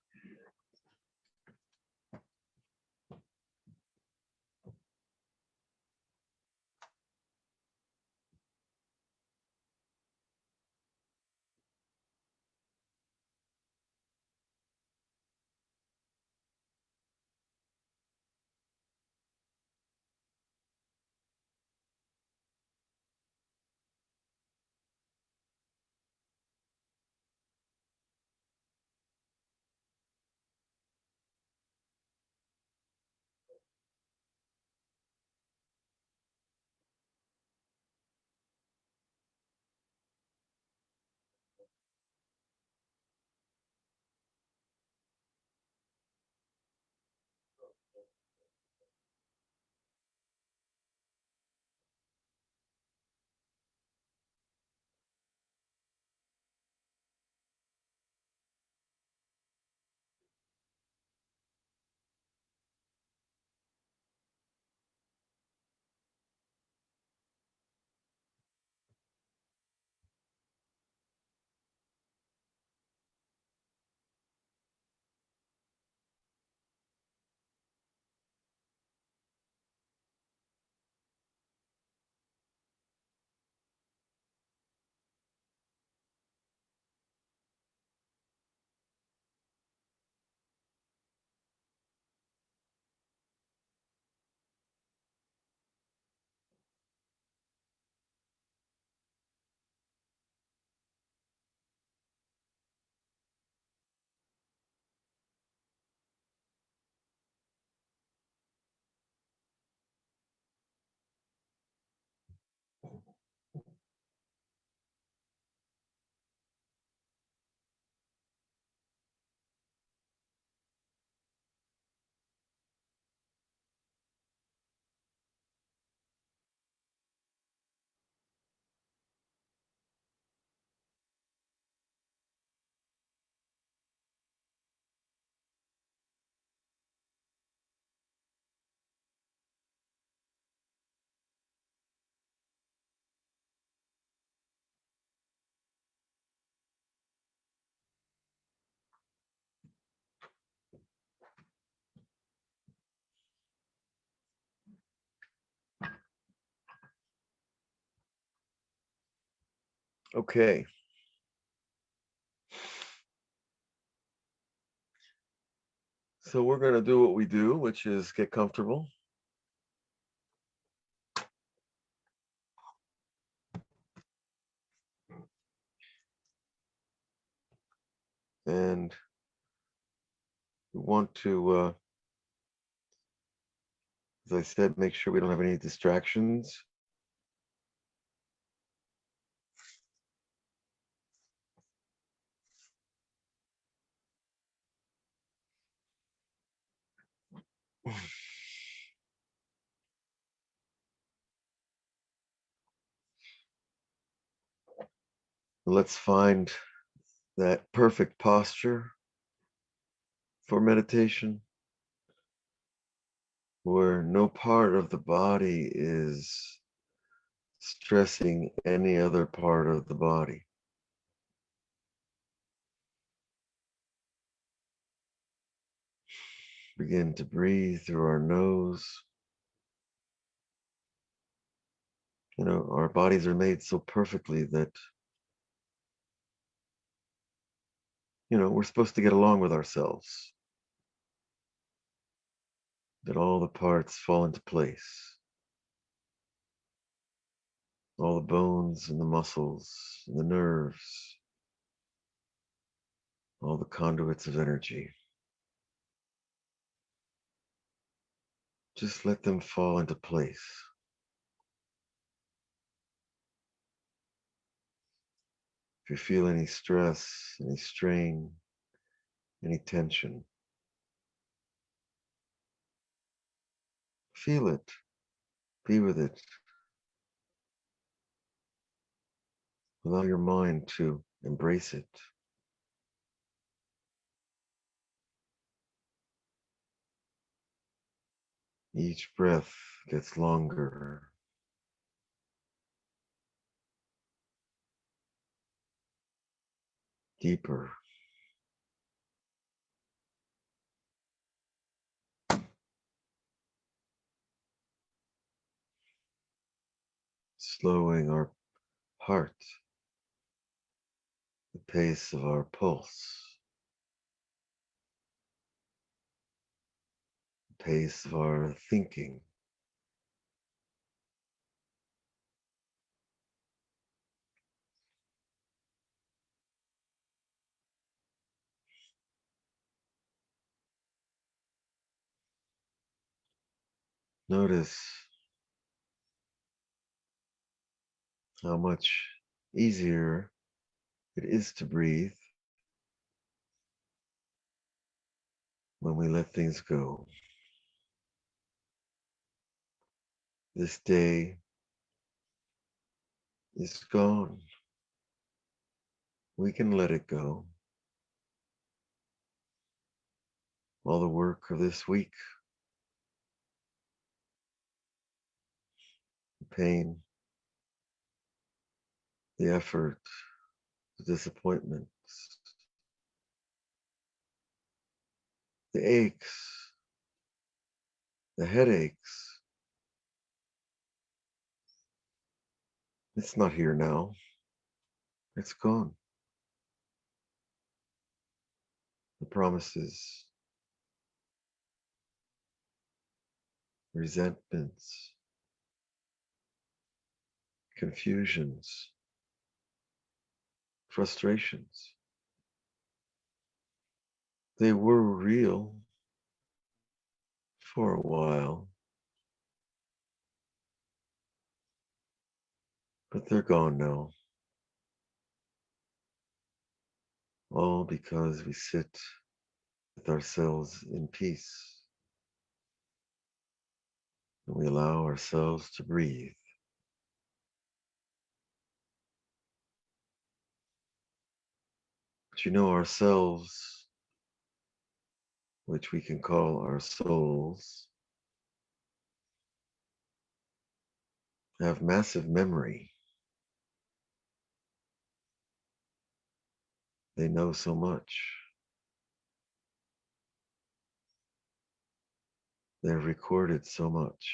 Speaker 1: Okay. So we're gonna do what we do, which is get comfortable. And we want to, as I said, make sure we don't have any distractions. Let's find that perfect posture for meditation. where no part of the body is stressing any other part of the body. Begin to breathe through our nose. You know, our bodies are made so perfectly that, you know, we're supposed to get along with ourselves, that all the parts fall into place, all the bones and the muscles and the nerves, all the conduits of energy. Just let them fall into place. If you feel any stress, any strain, any tension, feel it, be with it. Allow your mind to embrace it. Each breath gets longer, deeper. Slowing our heart, the pace of our pulse, the pace of our thinking. Notice how much easier it is to breathe when we let things go. This day is gone. We can let it go. All the work of this week, the pain, the effort, the disappointments, the aches, the headaches. It's not here now. It's gone. The promises, resentments, confusions, frustrations. They were real for a while, but they're gone now. All because we sit with ourselves in peace and we allow ourselves to breathe. But you know, ourselves, which we can call our souls, have massive memory. They know so much. They've recorded so much.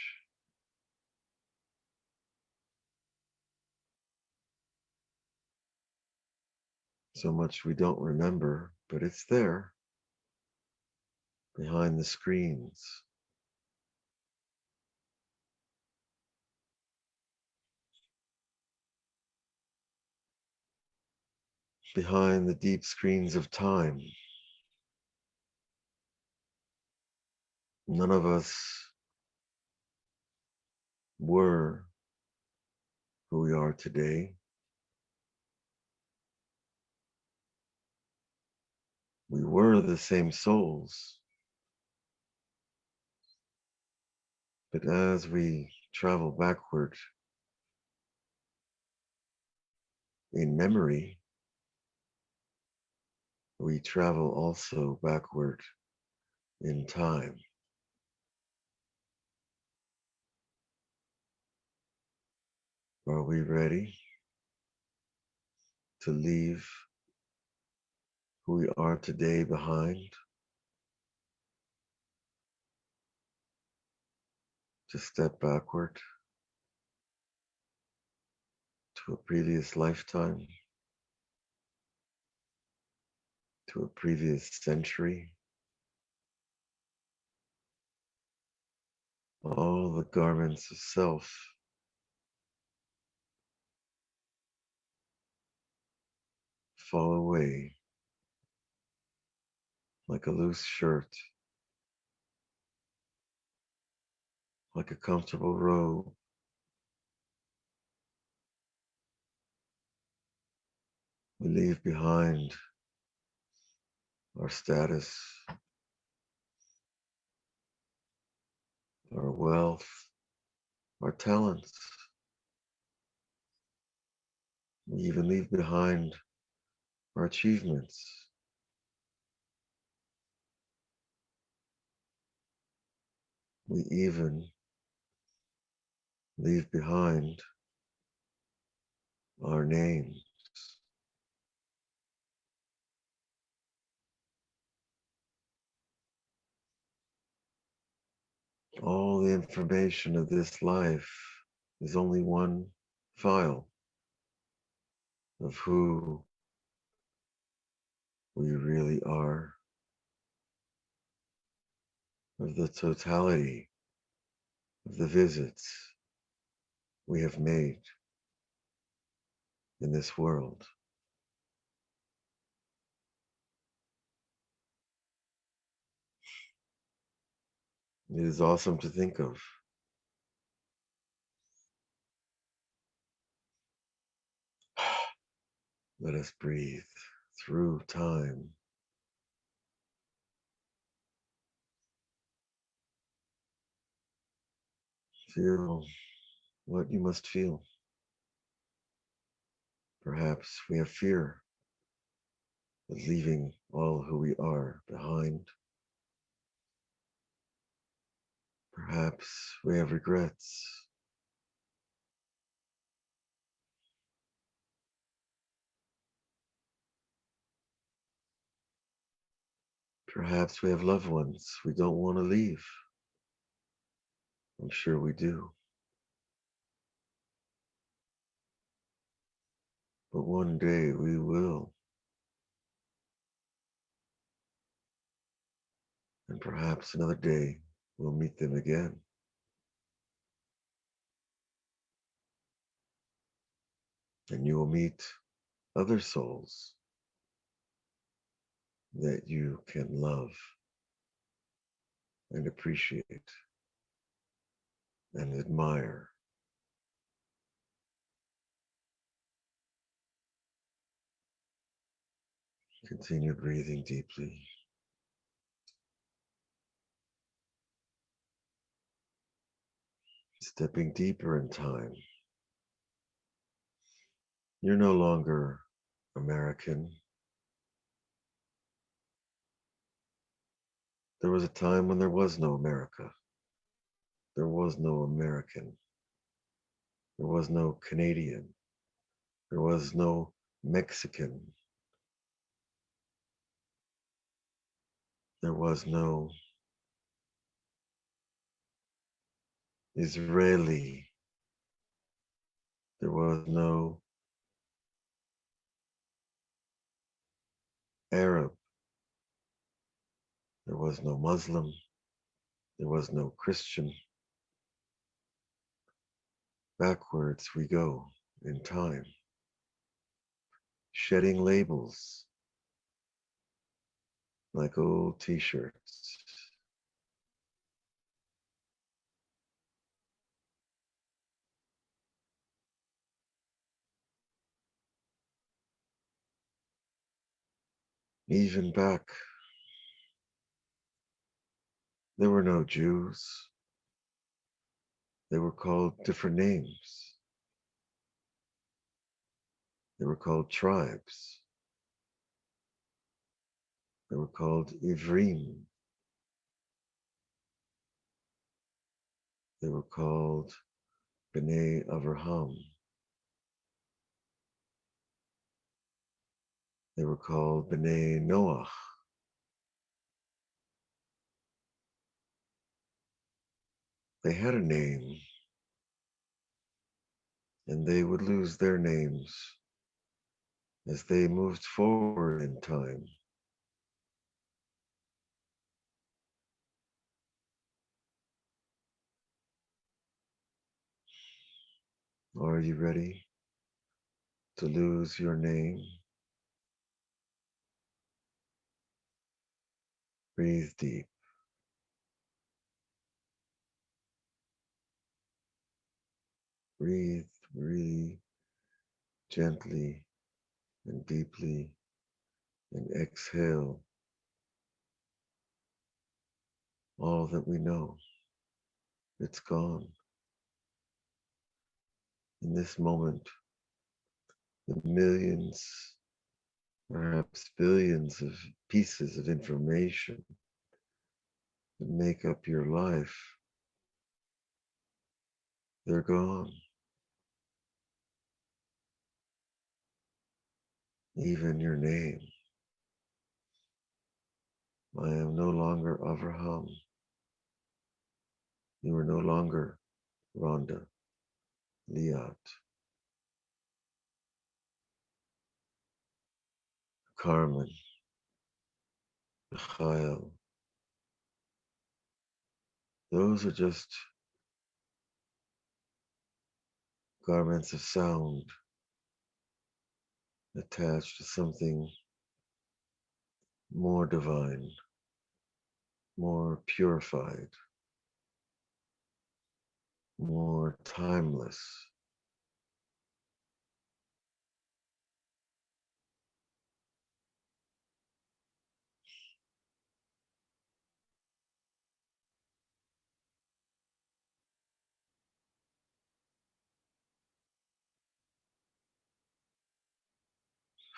Speaker 1: So much we don't remember, but it's there behind the screens. Behind the deep screens of time. None of us were who we are today. We were the same souls, but as we travel backward in memory, we travel also backward in time. Are we ready to leave who we are today behind? To step backward to a previous lifetime, to a previous century? All the garments of self fall away like a loose shirt, like a comfortable robe. We leave behind our status, our wealth, our talents. We even leave behind our achievements. We even leave behind our names. All the information of this life is only one file of who we really are, of the totality of the visits we have made in this world. It is awesome to think of. Let us breathe through time. Feel what you must feel. Perhaps we have fear of leaving all who we are behind. Perhaps we have regrets. Perhaps we have loved ones we don't want to leave. I'm sure we do. But one day we will. And perhaps another day we'll meet them again. And you will meet other souls that you can love and appreciate and admire. Continue breathing deeply. Stepping deeper in time. You're no longer American. There was a time when there was no America. There was no American. There was no Canadian. There was no Mexican. There was no Israeli. There was no Arab. There was no Muslim. There was no Christian. Backwards we go in time, shedding labels like old t-shirts. Even back, there were no Jews. They were called different names. They were called tribes. They were called Ivrim. They were called B'nai Avraham. They were called B'nai Noach. They had a name, and they would lose their names as they moved forward in time. Are you ready to lose your name? Breathe deep. Breathe really gently and deeply, and exhale all that we know. It's gone. In this moment, the millions, perhaps billions of pieces of information that make up your life, they're gone. Even your name. I am no longer Avraham. You are no longer Rhonda, Liat, Carmen, Mikhail. Those are just garments of sound attached to something more divine, more purified, more timeless.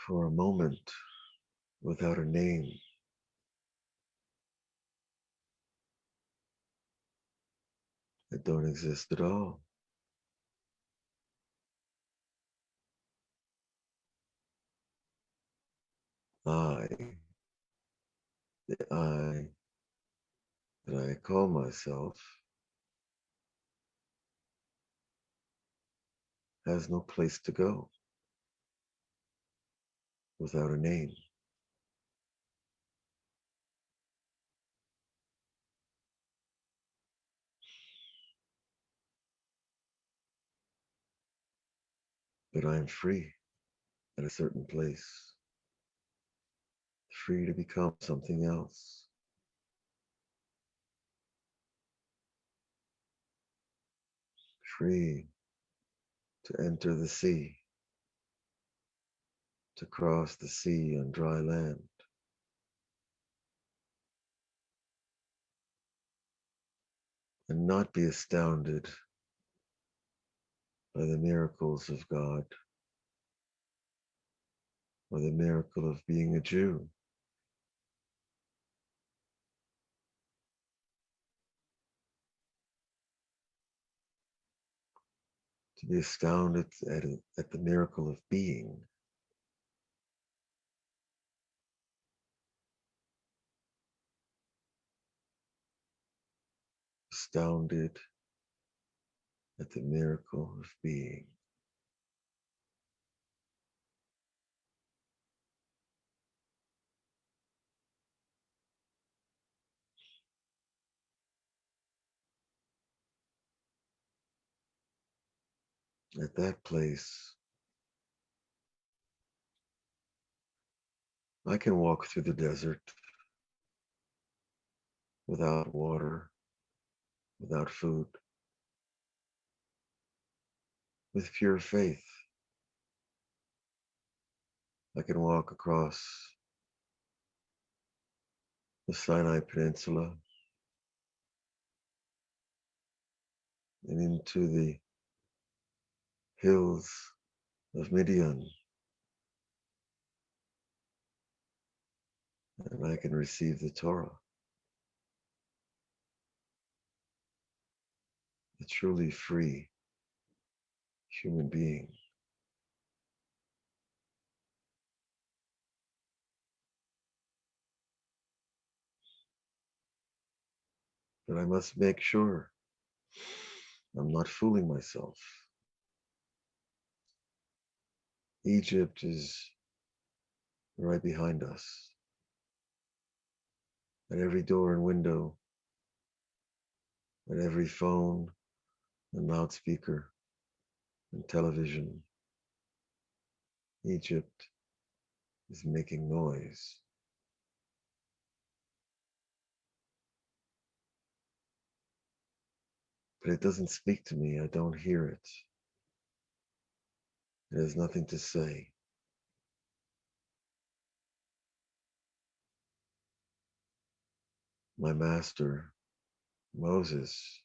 Speaker 1: For a moment, without a name, that don't exist at all. I, the I that I call myself, has no place to go without a name. But I'm free at a certain place, free to become something else, free to enter the sea, to cross the sea on dry land, and not be astounded by the miracles of God or the miracle of being a Jew. To be astounded at the miracle of being, astounded at the miracle of being. At that place, I can walk through the desert without water, without food, with pure faith. I can walk across the Sinai Peninsula and into the hills of Midian, and I can receive the Torah, a truly free human being. But I must make sure I'm not fooling myself. Egypt is right behind us. At every door and window, at every phone and loudspeaker and television, Egypt is making noise. But it doesn't speak to me. I don't hear it. It has nothing to say. My master, Moses,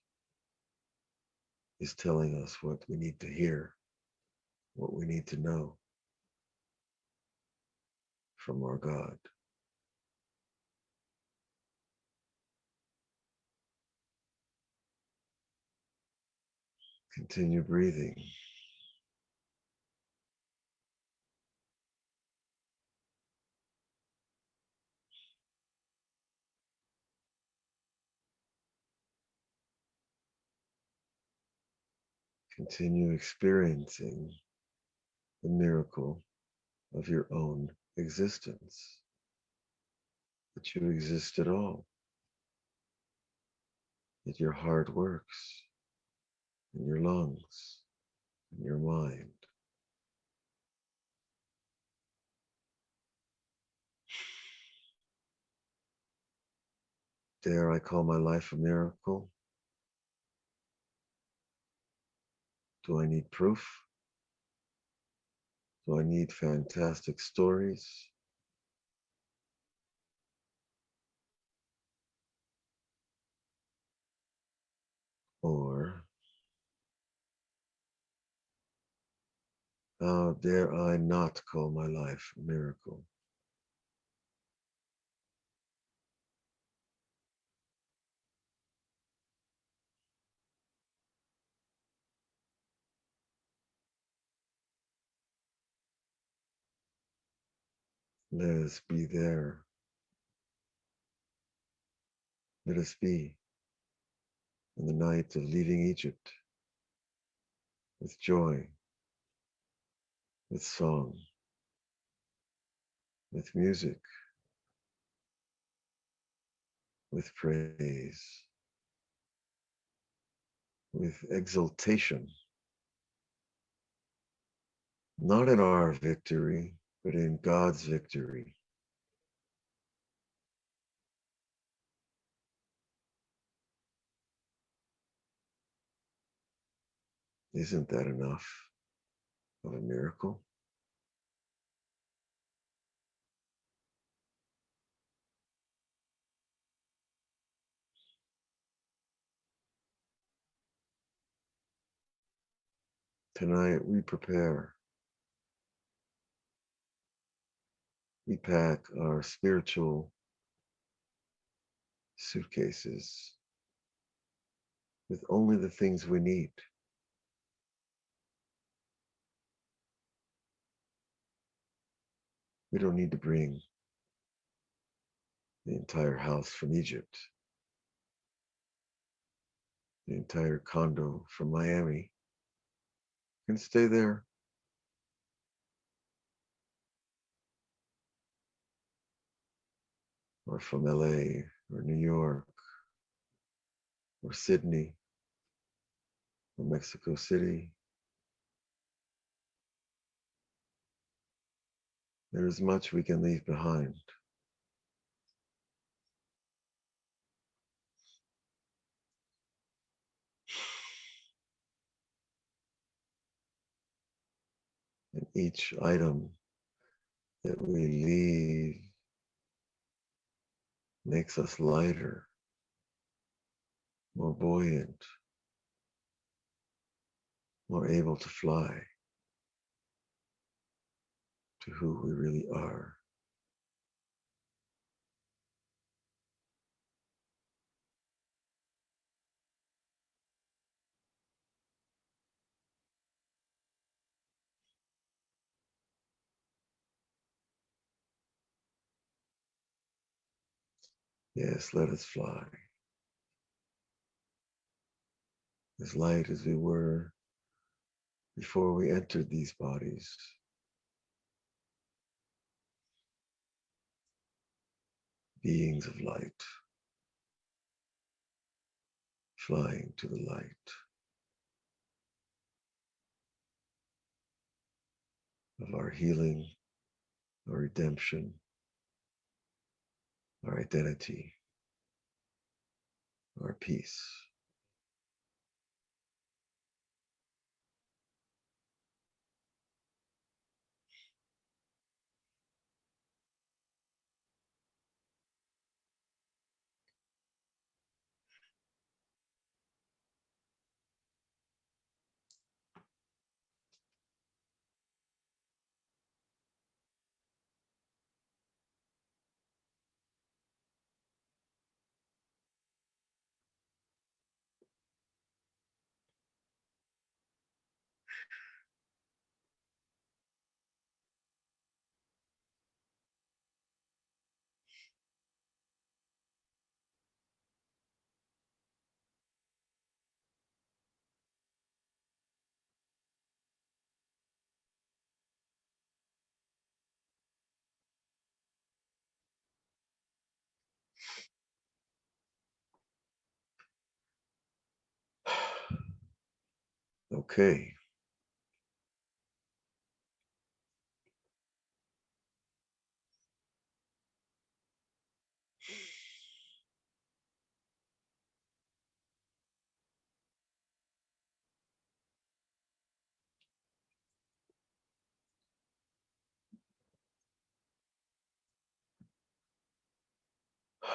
Speaker 1: is telling us what we need to hear, what we need to know from our God. Continue breathing. Continue experiencing the miracle of your own existence, that you exist at all, that your heart works, in your lungs, in your mind. Dare I call my life a miracle? Do I need proof? Do I need fantastic stories? Or how dare I not call my life a miracle? Let us be there. Let us be on the night of leaving Egypt with joy, with song, with music, with praise, with exultation, not in our victory, but in God's victory. Isn't that enough of a miracle? Tonight we prepare, we pack our spiritual suitcases with only the things we need. We don't need to bring the entire house from Egypt, the entire condo from Miami. You can stay there. Or from LA or New York or Sydney or Mexico City. There is much we can leave behind. And each item that we leave makes us lighter, more buoyant, more able to fly to who we really are. Yes, let us fly. as light as we were before we entered these bodies. Beings of light, flying to the light of our healing, our redemption, our identity, our peace. Okay.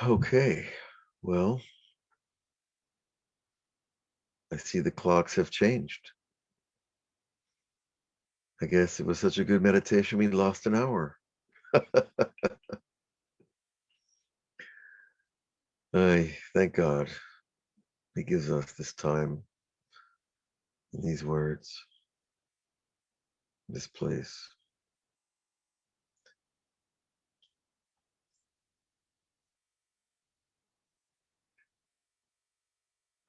Speaker 1: Okay. Well, I see the clocks have changed. I guess it was such a good meditation, we lost an hour. I thank God He gives us this time in these words, this place.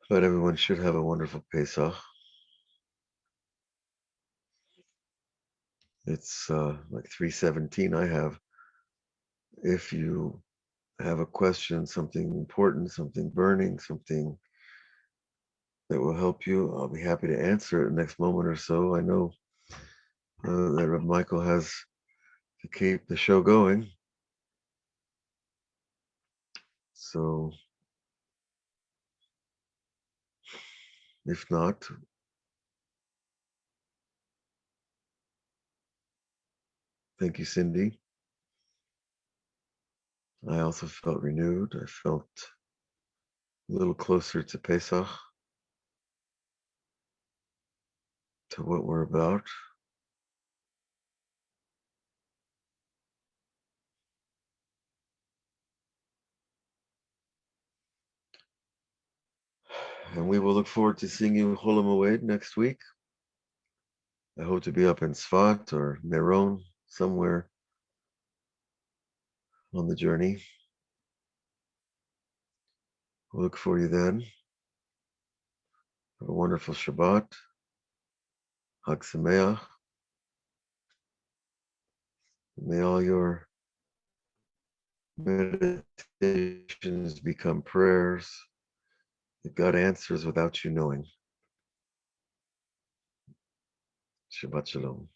Speaker 1: But everyone should have a wonderful Pesach. It's like 3:17 I have. If you have a question, something important, something burning, something that will help you, I'll be happy to answer it the next moment or so. I know that Rabbi Michael has to keep the show going. So if not, thank you, Cindy. I also felt renewed. I felt a little closer to Pesach, to what we're about. And we will look forward to seeing you in Chol Hamoed next week. I hope to be up in Sfat or Meron, somewhere on the journey. We'll look for you then. Have a wonderful Shabbat. Hag Sameach. May all your meditations become prayers that God answers without you knowing. Shabbat Shalom.